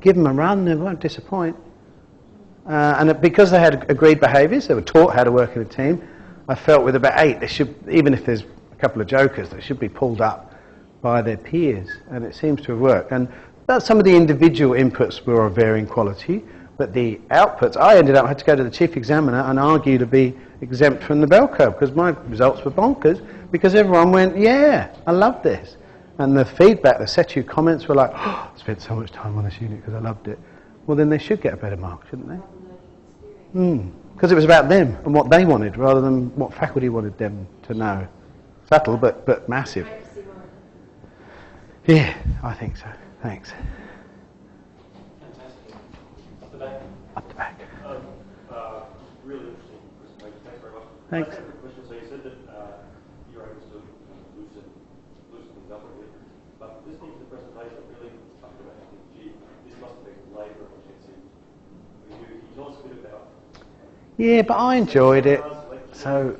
give them a run, they won't disappoint. And because they had agreed behaviours, they were taught how to work in a team, I felt with about 8, they should, even if there's a couple of jokers, they should be pulled up by their peers, and it seems to have worked. And some of the individual inputs were of varying quality, but the outputs, I had to go to the chief examiner and argue to be exempt from the bell curve, because my results were bonkers, because everyone went, yeah, I love this. And the feedback, the SETU comments were like, oh, I spent so much time on this unit because I loved it. Well, then they should get a better mark, shouldn't they? Because it was about them and what they wanted rather than what faculty wanted them to know. Subtle, but massive. Yeah, I think so. Thanks. Fantastic. Up the back. Up the back. Really interesting presentation. Thanks very much. Thanks. I have a quick question. So you said that you're able to loosen things up a bit, but listening to the presentation, it really stuck to me. I think, gee, this must have been labour intensive. Can you tell us a bit about? Yeah, but I enjoyed it. So.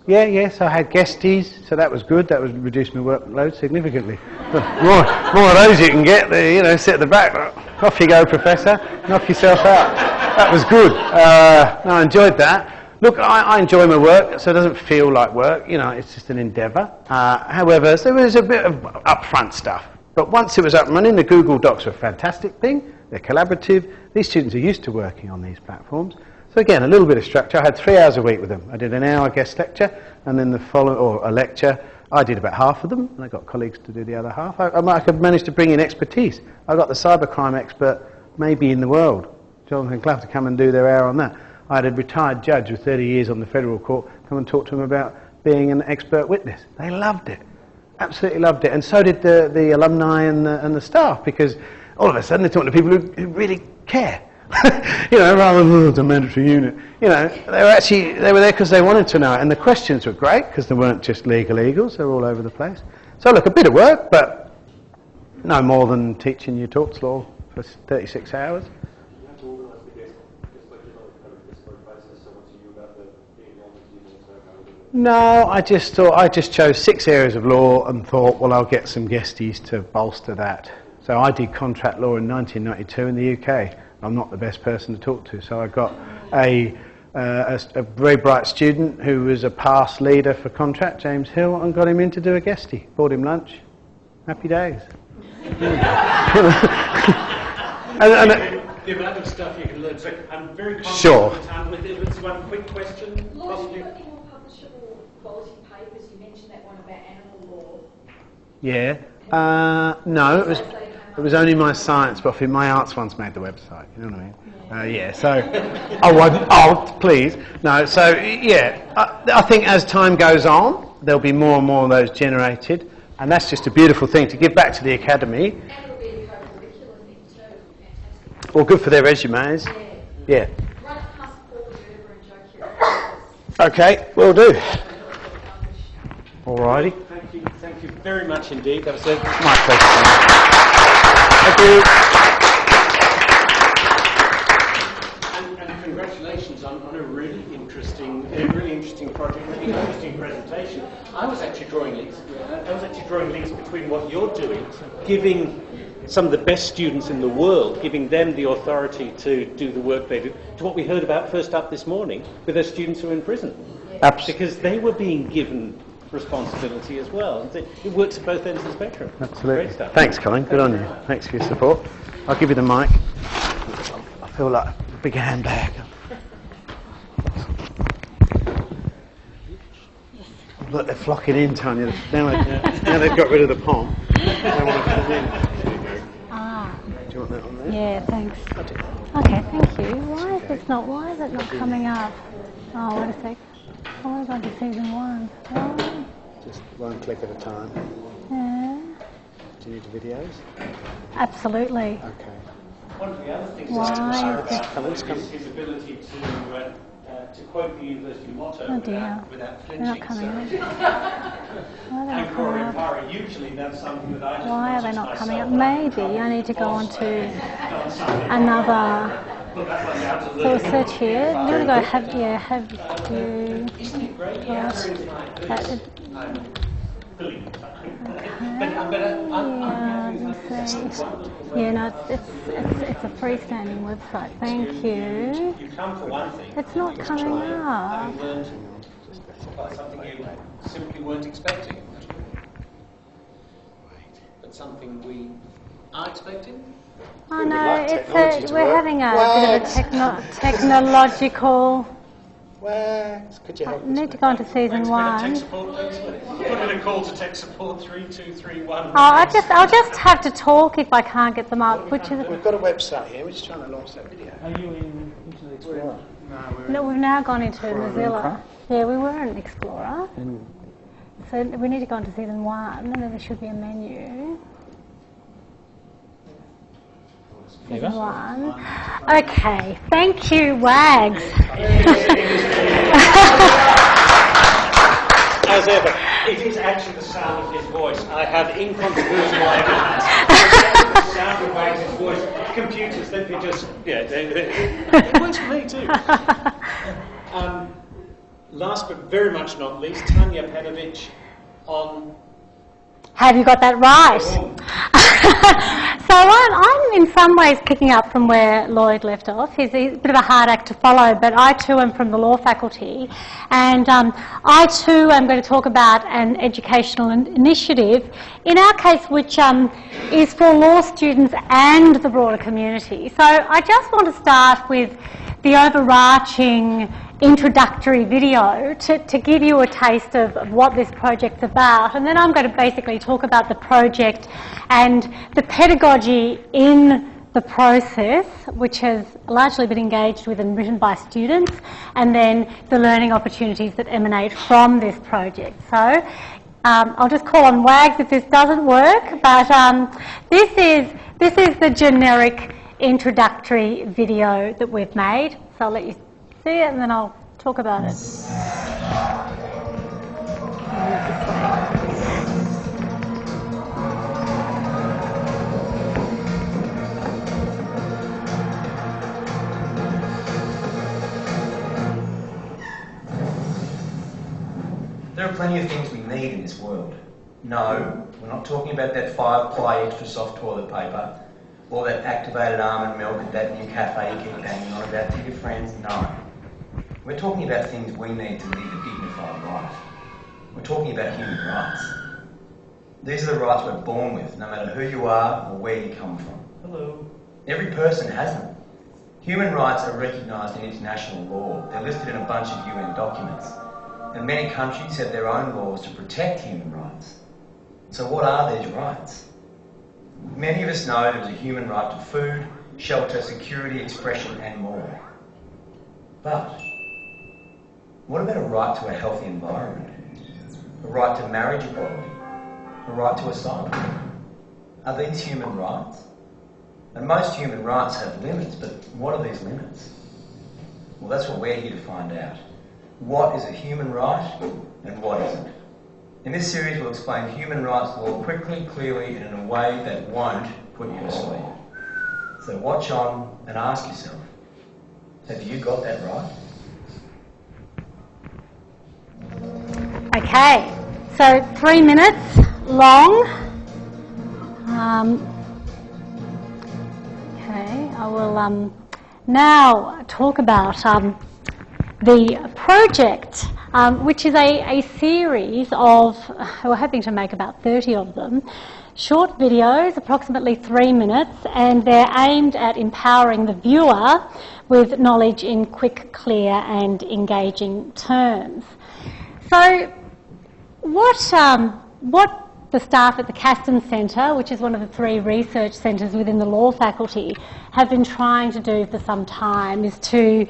Yeah, so I had guesties, so that was good. That was reduced my workload significantly. more of those you can get, you know, sit at the back. Off you go, Professor. Knock yourself out. That was good. No, I enjoyed that. Look, I enjoy my work, so it doesn't feel like work. You know, it's just an endeavour. However, there was a bit of upfront stuff. But once it was up and running, the Google Docs were a fantastic thing. They're collaborative. These students are used to working on these platforms. So again, a little bit of structure. I had 3 hours a week with them. I did an hour guest lecture, and then a lecture. I did about half of them, and I got colleagues to do the other half. I could manage to bring in expertise. I got the cybercrime expert, maybe in the world, Jonathan Clough, to come and do their hour on that. I had a retired judge with 30 years on the federal court come and talk to them about being an expert witness. They loved it, absolutely loved it, and so did the alumni and the staff, because all of a sudden they're talking to people who really care. You know, rather than it's a mandatory unit. You know, they were there because they wanted to know it, and the questions were great because they weren't just legal eagles; they were all over the place. So look, a bit of work, but no more than teaching you torts law for 36 hours. You have to organise the guest lecture on a kind of bespoke basis, so once you knew about the enrollment, you didn't know how to do it. No, I just chose 6 areas of law and thought, well, I'll get some guesties to bolster that. So I did contract law in 1992 in the UK. I'm not the best person to talk to, so I got a very bright student who was a past leader for contract, James Hill, and got him in to do a guestie. Bought him lunch. Happy days. The amount of stuff you can learn. So I'm very conscious Sure. of the time. With it's one quick question, possibly. Law, in your publishable quality papers, you mentioned that one about animal law. Yeah. No, it was only my science, but my arts one's made the website. You know what I mean? Yeah. So, please. No. So yeah, I think as time goes on, there'll be more and more of those generated, and that's just a beautiful thing to give back to the academy. And it'll be a co-curricular thing too. Fantastic. Well, good for their resumes. Yeah. Run it past Paul Gerber and Joe Curry. Okay, will do. Alrighty. Thank you very much indeed. That was a My pleasure. Thank you. and congratulations on a really interesting project, really interesting presentation. I was actually drawing links between what you're doing, giving some of the best students in the world, giving them the authority to do the work they do, to what we heard about first up this morning with those students who are in prison. Absolutely. Because they were being given responsibility as well. It works at both ends of the spectrum. Absolutely. Great stuff. Thanks, Colin. Good on you. Thanks for your support. I'll give you the mic. I feel like a big handbag. Look, they're flocking in, Tanya. Now they've got rid of the pom. They want to come in. Ah, Do you want that on there? yeah, thanks. Okay, thank you. Why is it not coming up? Oh, wait a sec. I want to go to season 1. Oh, Just one click at a time. yeah. Do you need the videos? Absolutely. Okay. One of the other things Why that is is his ability to quote the university motto Oh dear. without They're not flinching. coming in. So, Why are they not Angkor coming and up? Para, usually that's something that I just Why are they notice not coming up? myself. Maybe I need to go on to Another. another. Well, that's like how to So learn. we'll search here. You want to go have you Isn't it great? got Yeah, I'm brilliant. Yeah, no, it's a freestanding website. Thank you. You come for one thing. It's not coming up. Having learned something you simply weren't expecting. But something we are expecting. Oh no, like technology it's to we're work. having a bit of a technological. Wax, could you I help us? need to go on to season Tech 1. support, please. Put in a call to tech support 3231. Oh, I'll just have to talk if I can't get them up. Which is We've got a website here. We're just trying to launch that video. Are you in Internet Explorer? no, we've now gone into Mozilla. Yeah, we were in Explorer. So we need to go on to season 1, and then there should be a menu. Season 1. Okay, thank you, Wags. As ever, it is actually the sound of his voice. I have incontrovertible evidence. The sound of Wags' voice. Computers, they can just, it works for me too. Last but very much not least, Tanya Penovic on... Have you got that right? So I'm in some ways picking up from where Lloyd left off. He's a bit of a hard act to follow, but I too am from the law faculty, and I too am going to talk about an educational initiative, in our case which is for law students and the broader community. So I just want to start with the overarching introductory video to give you a taste of what this project's about, and then I'm going to basically talk about the project and the pedagogy in the process, which has largely been engaged with and written by students, and then the learning opportunities that emanate from this project. So I'll just call on Wags if this doesn't work, but this is the generic introductory video that we've made. So I'll let you see it and then I'll talk about it. There are plenty of things we need in this world. No, we're not talking about that 5-ply extra soft toilet paper or that activated almond milk at that new cafe you keep banging on about to your friends. No. We're talking about things we need to live a dignified life. We're talking about human rights. These are the rights we're born with, no matter who you are or where you come from. Hello. Every person has them. Human rights are recognised in international law. They're listed in a bunch of UN documents. And many countries have their own laws to protect human rights. So what are these rights? Many of us know there's a human right to food, shelter, security, expression and more. But what about a right to a healthy environment? A right to marriage equality? A right to asylum? Are these human rights? And most human rights have limits, but what are these limits? Well, that's what we're here to find out. What is a human right and what isn't? In this series we'll explain human rights law quickly, clearly and in a way that won't put you to sleep. So watch on and ask yourself, have you got that right? Okay, so 3 minutes long. Okay, I will now talk about the project, which is a series of, we're hoping to make about 30 of them, short videos, approximately 3 minutes, and they're aimed at empowering the viewer with knowledge in quick, clear and engaging terms. So what the staff at the Caston Centre, which is one of the 3 research centres within the law faculty, have been trying to do for some time is to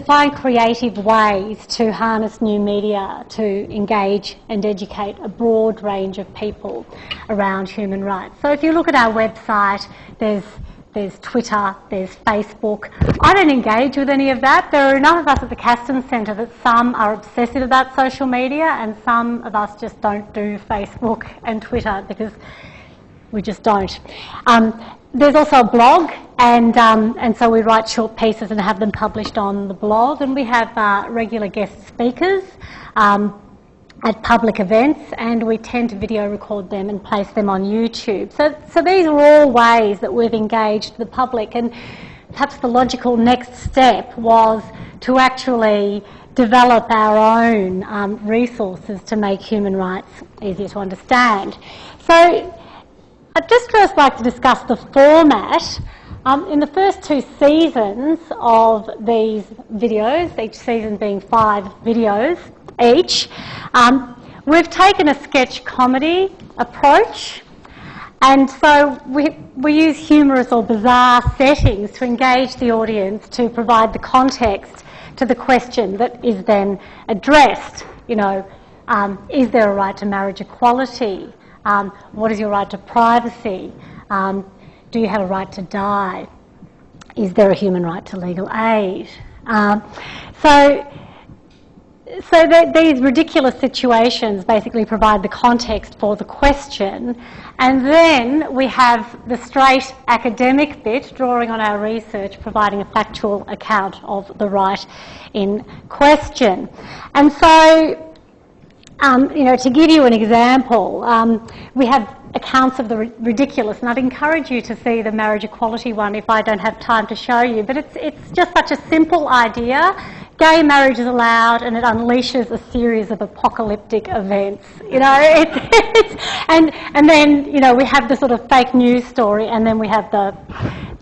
find creative ways to harness new media to engage and educate a broad range of people around human rights. So if you look at our website, there's Twitter, there's Facebook. I don't engage with any of that. There are enough of us at the Caston Centre that some are obsessive about social media and some of us just don't do Facebook and Twitter because we just don't. There's also a blog, and so we write short pieces and have them published on the blog, and we have regular guest speakers at public events, and we tend to video record them and place them on YouTube. So these are all ways that we've engaged the public, and perhaps the logical next step was to actually develop our own resources to make human rights easier to understand. So I'd just first like to discuss the format. In the first 2 seasons of these videos, each season being 5 videos each, we've taken a sketch comedy approach, and so we use humorous or bizarre settings to engage the audience to provide the context to the question that is then addressed. You know, is there a right to marriage equality? What is your right to privacy? Do you have a right to die? Is there a human right to legal aid? So these ridiculous situations basically provide the context for the question, and then we have the straight academic bit, drawing on our research, providing a factual account of the right in question. And so you know, to give you an example, we have accounts of the ridiculous, and I'd encourage you to see the marriage equality one if I don't have time to show you, but it's just such a simple idea. Gay marriage is allowed, and it unleashes a series of apocalyptic events. You know, and then, you know, we have the sort of fake news story, and then we have the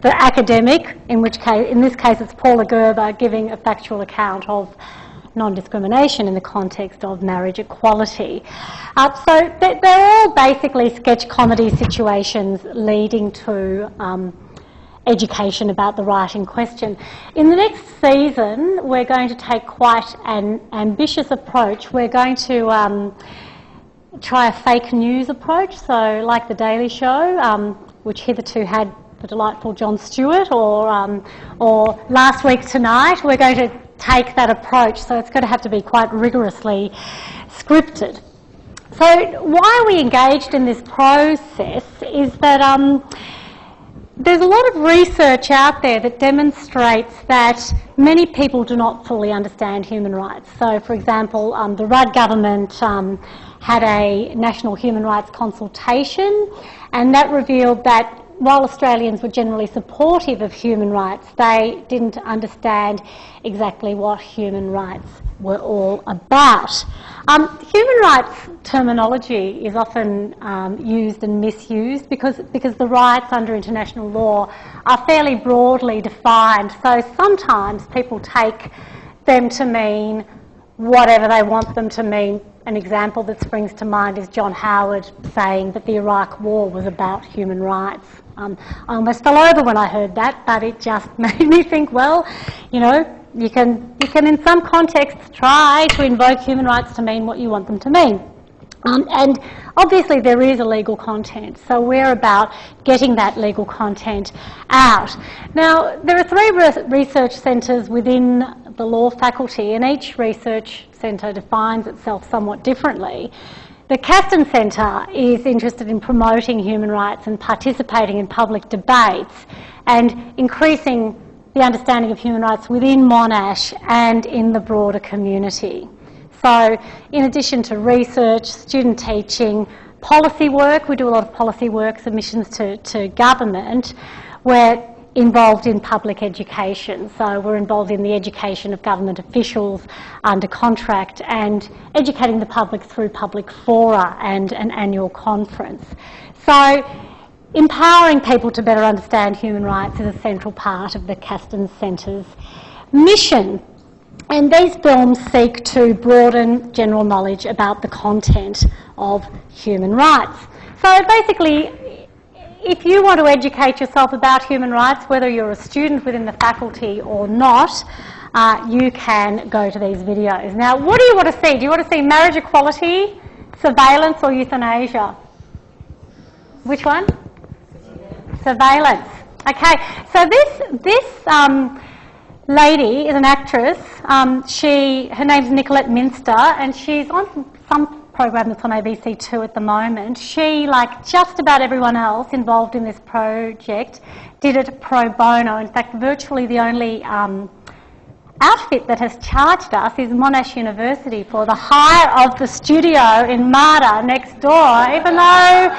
academic, in this case it's Paula Gerber giving a factual account of non-discrimination in the context of marriage equality. So they're all basically sketch comedy situations leading to education about the right in question. In the next season, we're going to take quite an ambitious approach. We're going to try a fake news approach, so like The Daily Show, which hitherto had the delightful John Stewart, or last week tonight. We're going to take that approach, so it's going to have to be quite rigorously scripted. So why we engaged in this process is that there's a lot of research out there that demonstrates that many people do not fully understand human rights. So, for example, the Rudd government had a national human rights consultation, and that revealed that while Australians were generally supportive of human rights, they didn't understand exactly what human rights were all about. Human rights terminology is often used and misused because the rights under international law are fairly broadly defined. So sometimes people take them to mean whatever they want them to mean. An example that springs to mind is John Howard saying that the Iraq War was about human rights. I almost fell over when I heard that, but it just made me think, well, you know, you can in some contexts try to invoke human rights to mean what you want them to mean. And obviously there is a legal content, so we're about getting that legal content out. Now, there are 3 research centres within the law faculty, and each research centre defines itself somewhat differently. The Caston Centre is interested in promoting human rights and participating in public debates and increasing the understanding of human rights within Monash and in the broader community. So, in addition to research, student teaching, policy work, we do a lot of policy work, submissions to government, we're involved in public education. So we're involved in the education of government officials under contract and educating the public through public fora and an annual conference. So empowering people to better understand human rights is a central part of the Caston Centre's mission. And these films seek to broaden general knowledge about the content of human rights. So basically, if you want to educate yourself about human rights, whether you're a student within the faculty or not, you can go to these videos. Now, what do you want to see? Do you want to see marriage equality, surveillance, or euthanasia? Which one? Surveillance. Okay, so this lady is an actress. Her name's Nicolette Minster, and she's on some program that's on ABC2 at the moment. She, like just about everyone else involved in this project, did it pro bono. In fact, virtually the only outfit that has charged us is Monash University for the hire of the studio in Marta next door, even though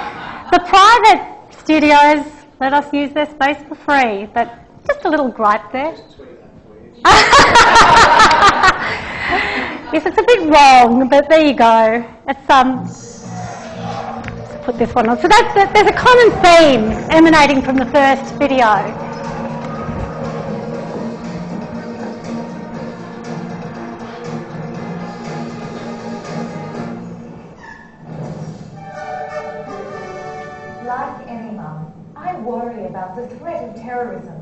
the private studios let us use their space for free. But just a little gripe there. Yes, it's a bit wrong, but there you go. It's let's put this one on. So there's a common theme emanating from the first video. Like any mum, I worry about the threat of terrorism,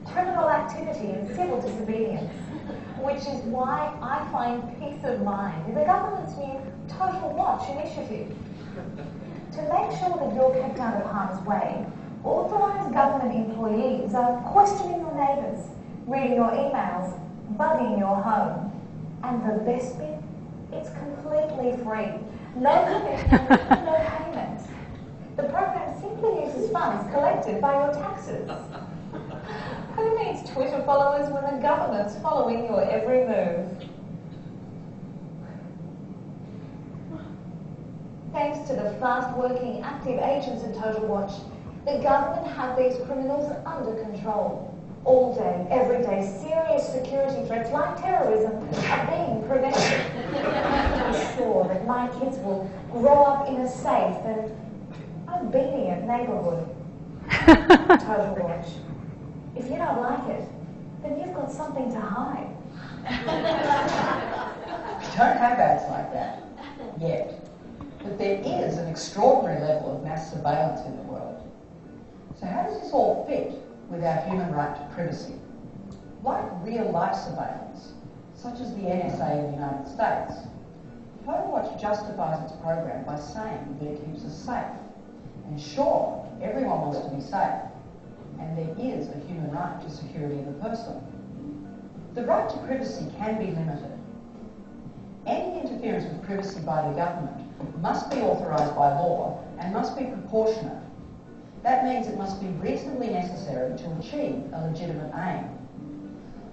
criminal activity and civil disobedience, which is why I find peace of mind in the government's new Total Watch initiative. To make sure that you're kept out of harm's way, authorised government employees are questioning your neighbours, reading your emails, bugging your home. And the best bit? It's completely free. No commitment, no payment. The program simply uses funds collected by your taxes. Who needs Twitter followers when the government's following your every move? Thanks to the fast-working, active agents in Total Watch, the government have these criminals under control. All day, every day, serious security threats like terrorism are being prevented. I'm sure that my kids will grow up in a safe and obedient neighbourhood. Total Watch. If you don't like it, then you've got something to hide. Don't have ads like that yet. But there is an extraordinary level of mass surveillance in the world. So how does this all fit with our human right to privacy? Like real-life surveillance, such as the NSA in the United States, Total Watch justifies its program by saying that it keeps us safe. And sure, everyone wants to be safe. and there is a human right to security of the person. The right to privacy can be limited. Any interference with privacy by the government must be authorised by law and must be proportionate. That means it must be reasonably necessary to achieve a legitimate aim.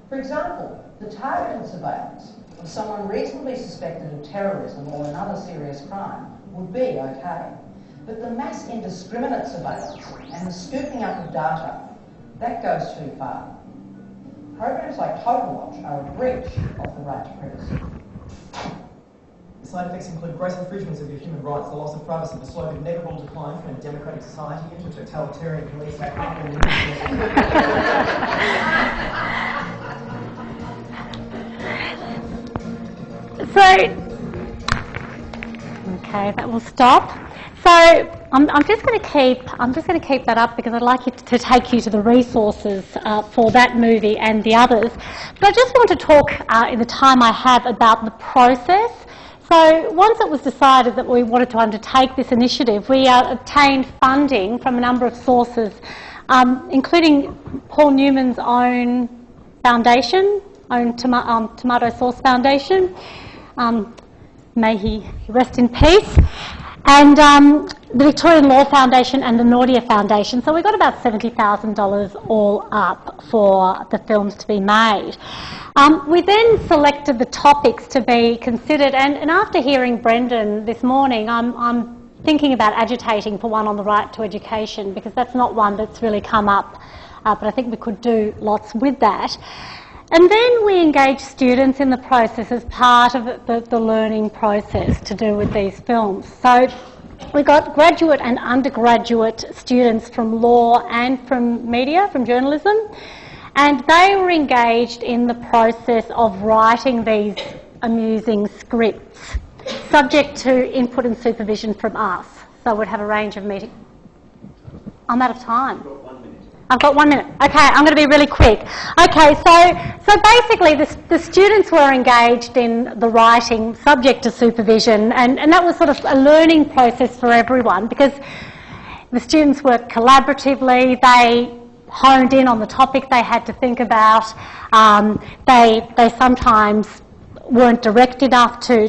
For example, the targeted surveillance of someone reasonably suspected of terrorism or another serious crime would be okay. But the mass indiscriminate surveillance and the scooping up of data, that goes too far. Programs like Total Watch are a breach of the right to privacy. The side effects include gross infringements of your human rights, the loss of privacy, the slow but inevitable decline from a democratic society into a totalitarian police act. Okay, that will stop. So I'm just going to keep that up because I'd like you to take you to the resources for that movie and the others. But I just want to talk in the time I have about the process. So once it was decided that we wanted to undertake this initiative, we obtained funding from a number of sources, including Paul Newman's own foundation, Tomato Sauce Foundation. May he rest in peace. And the Victorian Law Foundation and the Nordia Foundation. So we got about $70,000 all up for the films to be made. We then selected the topics to be considered, and after hearing Brendan this morning, I'm thinking about agitating for one on the right to education, because that's not one that's really come up, but I think we could do lots with that. And then we engage students in the process as part of the learning process to do with these films. So we got graduate and undergraduate students from law and from media, from journalism, and they were engaged in the process of writing these amusing scripts, subject to input and supervision from us. So we'd have a range of meetings. I'm out of time. I've got 1 minute. Okay, I'm going to be really quick. Okay, so basically the students were engaged in the writing subject to supervision, and that was sort of a learning process for everyone, because the students worked collaboratively, they honed in on the topic they had to think about, they sometimes weren't direct enough to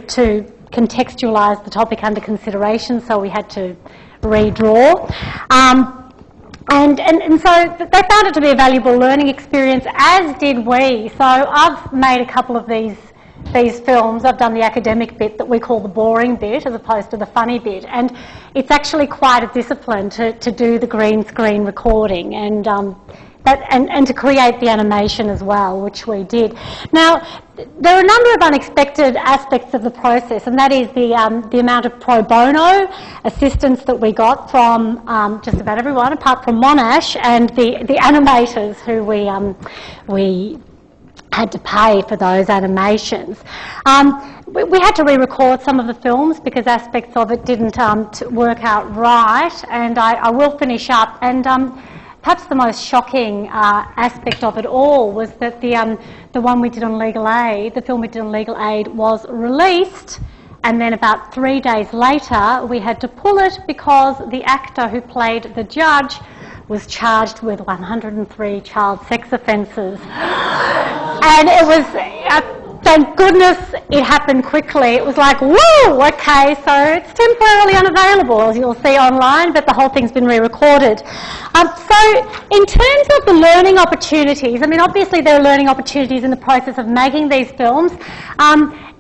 contextualise the topic under consideration, so we had to redraw. And so they found it to be a valuable learning experience, as did we. So I've made a couple of these films. I've done the academic bit that we call the boring bit as opposed to the funny bit. And it's actually quite a discipline to do the green screen recording and to create the animation as well, which we did. Now, there are a number of unexpected aspects of the process, and that is the amount of pro bono assistance that we got from just about everyone, apart from Monash and the animators who we had to pay for those animations. We had to re-record some of the films because aspects of it didn't work out right, and I will finish up. And perhaps the most shocking aspect of it all was that the one we did on legal aid, the film we did on legal aid, was released, and then about 3 days later we had to pull it because the actor who played the judge was charged with 103 child sex offences. And it was, thank goodness it happened quickly. It was like, whoa, okay, so it's temporarily unavailable, as you'll see online, but the whole thing's been re-recorded. So in terms of the learning opportunities, I mean, obviously there are learning opportunities in the process of making these films.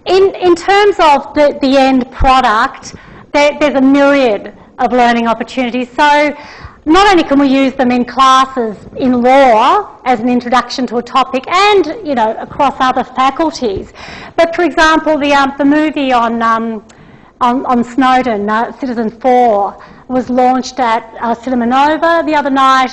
In terms of the end product, there's a myriad of learning opportunities. So not only can we use them in classes in law as an introduction to a topic and, you know, across other faculties, but for example, the movie on Snowden, Citizen 4, was launched at Cinema Nova the other night.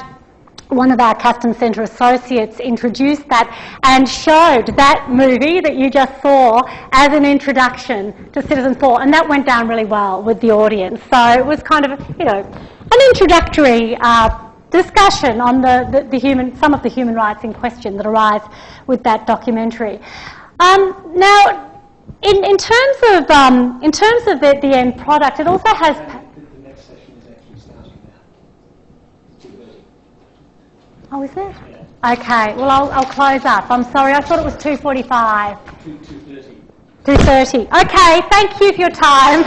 One of our Custom Centre associates introduced that and showed that movie that you just saw as an introduction to Citizen 4, and that went down really well with the audience. So it was kind of, you know, an introductory discussion on some of the human rights in question that arise with that documentary. Now, in terms of the end product, it also has. The next session is actually starting now. It's 2:30. Oh, is it? Okay, well, I'll close up. I'm sorry, I thought it was 2:45. 2:30. 2:30. Okay, thank you for your time.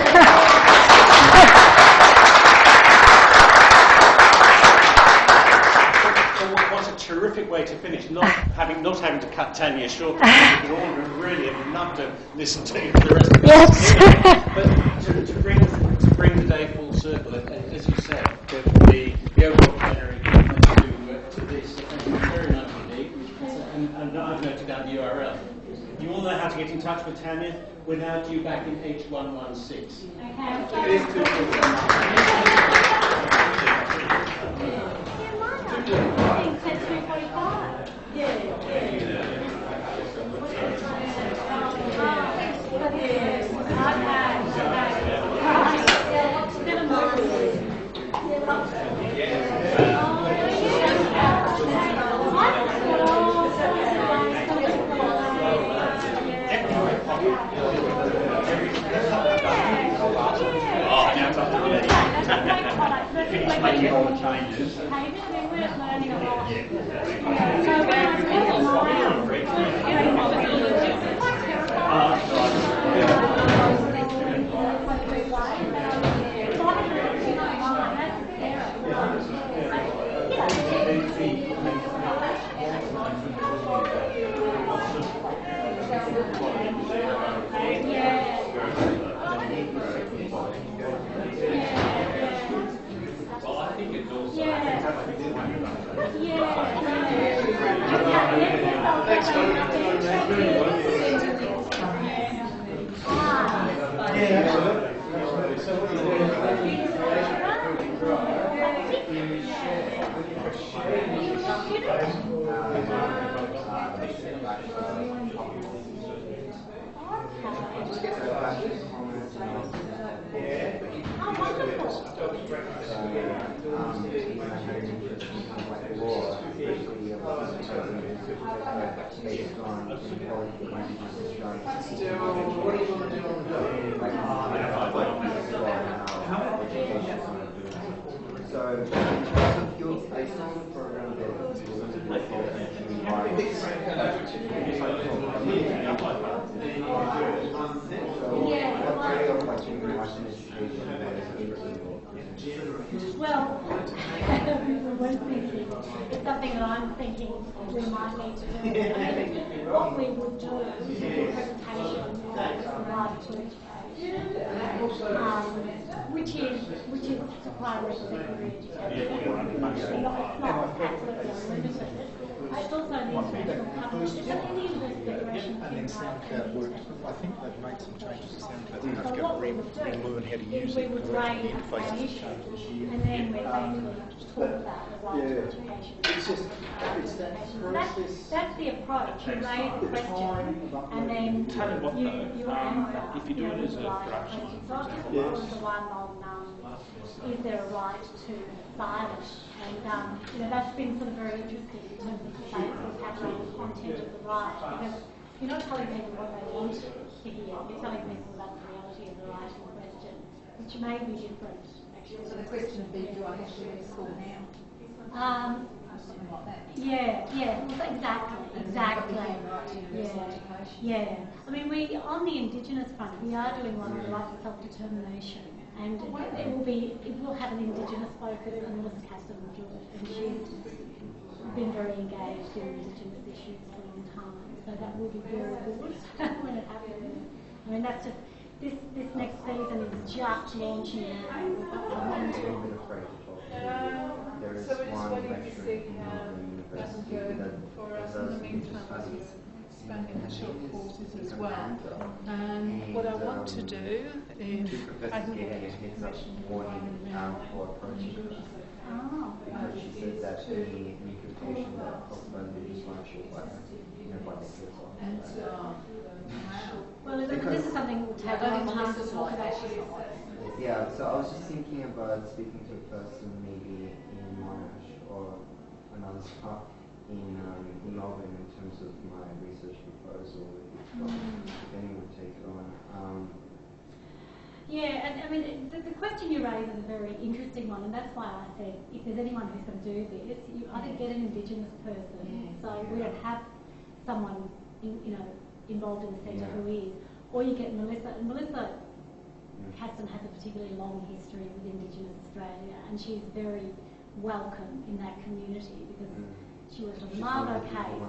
What a terrific way to finish, not having to cut Tanya short, because we could all really have loved to listen to you for the rest of the Yes. But to bring the day full circle, as you said, the overall plenary to this, I think it's very much indeed, and I've noted down the URL. You all know how to get in touch with Tanya. We're now due back in H116. Making all the changes. Well, it's something that I'm thinking we might need to do. What we would do is a presentation on the right to education, which is supply and education. Not absolutely unlimited. It's also an international coverage. It's any investigation. And then SoundCloud worked. I think they've made some changes to SoundCloud. We're going to have to relearn how to use it. We would raise an issue, and then we're going to talk about the right to education. It's just, it's that process. That's the approach. You raise the question, and then you answer. If you do it as a production, so I'll just put the one on is there a right to silence? And that's been sort of very interesting in terms of the debate we've had around the content of the right, because you're not telling people what they want to hear, you're telling people about the reality of the right in question, which may be different, actually. So the question would be, do I have to leave school now? Something like that. Yeah, exactly. Yeah. I mean, on the Indigenous front, we are doing one on the right to self-determination, and it will have an Indigenous focus, and Melissa Casson will do it, and she's been very engaged in Indigenous issues for a long time, so that will be very good when it happens. I mean, that's just, this next season is just launching now. We've got momentum. So we're just waiting to see how that will go for us. In the meantime, we're expanding the short courses as well. And what I want to do is, I think we'll get information for well, this is something we'll take a long time to talk about. Yeah, so I was just thinking about speaking to a person maybe in Monash or another spot in Melbourne in terms of my research proposal, if anyone would take it on. Yeah, and I mean, the question you raise is a very interesting one, and that's why I said if there's anyone who's going to do this, you either get an Indigenous person, so we don't have someone involved in the centre who is, or you get Melissa. And Melissa Caston has a particularly long history with Indigenous Australia, and she's very welcome in that community because she worked on the Marvo case.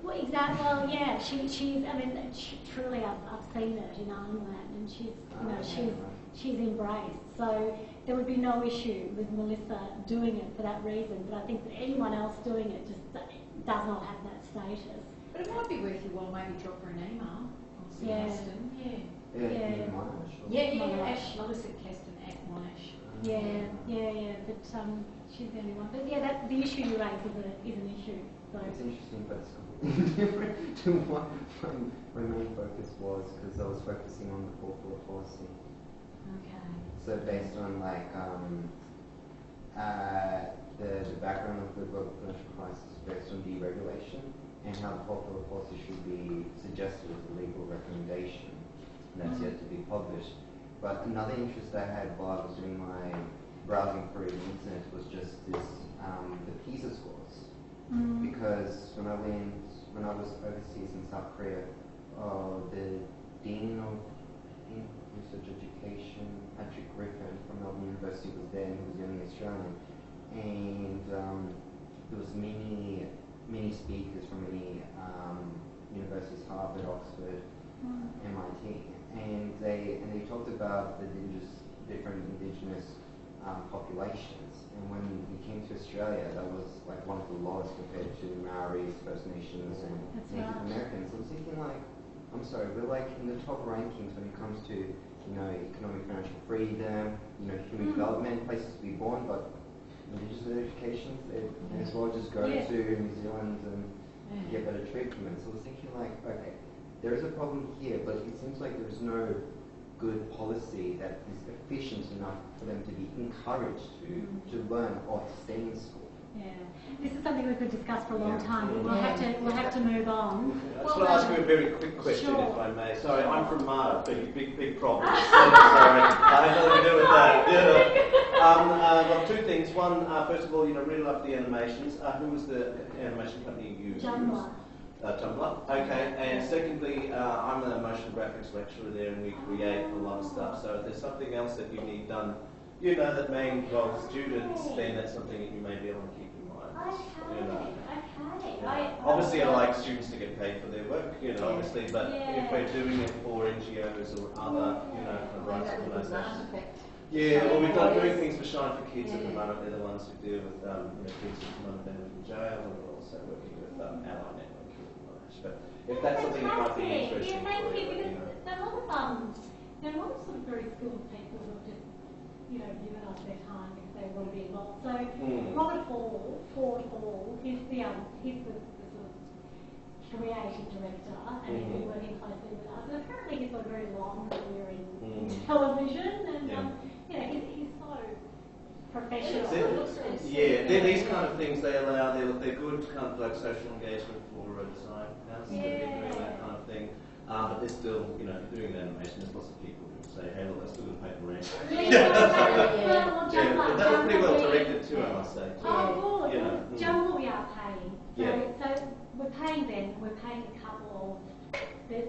Well, exactly. Well, yeah, she's. I mean, truly, I've seen it in Ireland, and she's embraced. So there would be no issue with Melissa doing it for that reason. But I think that anyone else doing it just does not have that status. But it might be worth your while maybe drop her an email. Yeah. Melissa Keston at Monash. Yeah. But she's the only one. But yeah, the issue you raise is an issue. So. It's interesting, but it's completely different to what my main focus was, because I was focusing on the fourth law policy. Okay. So based on like the background of the global financial crisis based on deregulation and how the fourth law policy should be suggested as a legal recommendation, and that's yet to be published. But another interest I had while I was doing my browsing through the internet was just this the PISA scores. Because when I was overseas in South Korea, the Dean of Research Education, Patrick Griffin from Melbourne University, was there, and he was the only Australian. And there was many speakers from many universities, Harvard, Oxford, MIT, and they talked about the different Indigenous populations. And when we came to Australia, that was like one of the lowest compared to Maoris, First Nations, and Native Americans. I was thinking like, I'm sorry, we're like in the top rankings when it comes to, economic financial freedom, human development, places to be born, but Indigenous education, they may as well just go to New Zealand and get better treatment. So I was thinking like, okay, there is a problem here, but it seems like there's no good policy that is efficient enough for them to be encouraged to learn or to stay in school. Yeah, this is something we could discuss for a long time. But we'll have to move on. I just want to ask you a very quick question, if I may. Sorry, I'm from Marta, big problem. Sorry, I have nothing to do with that. I've got two things. One, first of all, really love the animations. Who was the animation company you used? Tumblr. Okay, and secondly, I'm a motion graphics lecturer there, and we create a lot of stuff. So if there's something else that you need done, that may involve students, then that's something that you may be able to keep in mind. Obviously, I like students to get paid for their work, obviously, but if we're doing it for NGOs or other, rights organisations. Yeah, well, we've done doing things for Shine for Kids at the moment. They're the ones who deal with kids who come out of jail, and we're also working with Ally Network. But if that's something that might be interesting for you, there are a lot of sort of very skilled people who have just, given us their time because they want to be involved. So Robert Ford Hall, he's the sort of creative director, and he's been working closely with us. And apparently he's got a very long career in television, and he's so professional. These kind of things they're good kind of like social engagement for design houses. They're doing that kind of thing. But there's still, doing the animation, there's lots of people who say, hey, look, that's still going to pay the rent. But that was pretty well directed too, I must say. Oh, good. Jungle we are paying. So we're paying them, we're paying a couple of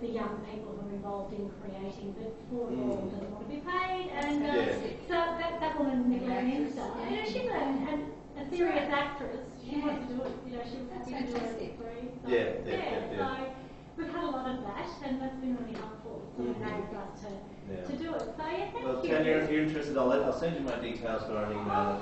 the young people who are involved in creating, but Ford Hall doesn't want to be paid. And so that woman, Nicola Minster, she's a serious actress. She wants to do it, she was happy to do it for free. So we've had a lot of that, and that's been really helpful. So it enabled us to do it. So thank you. Well, Tanya, if you're interested, I'll send you my details via an email.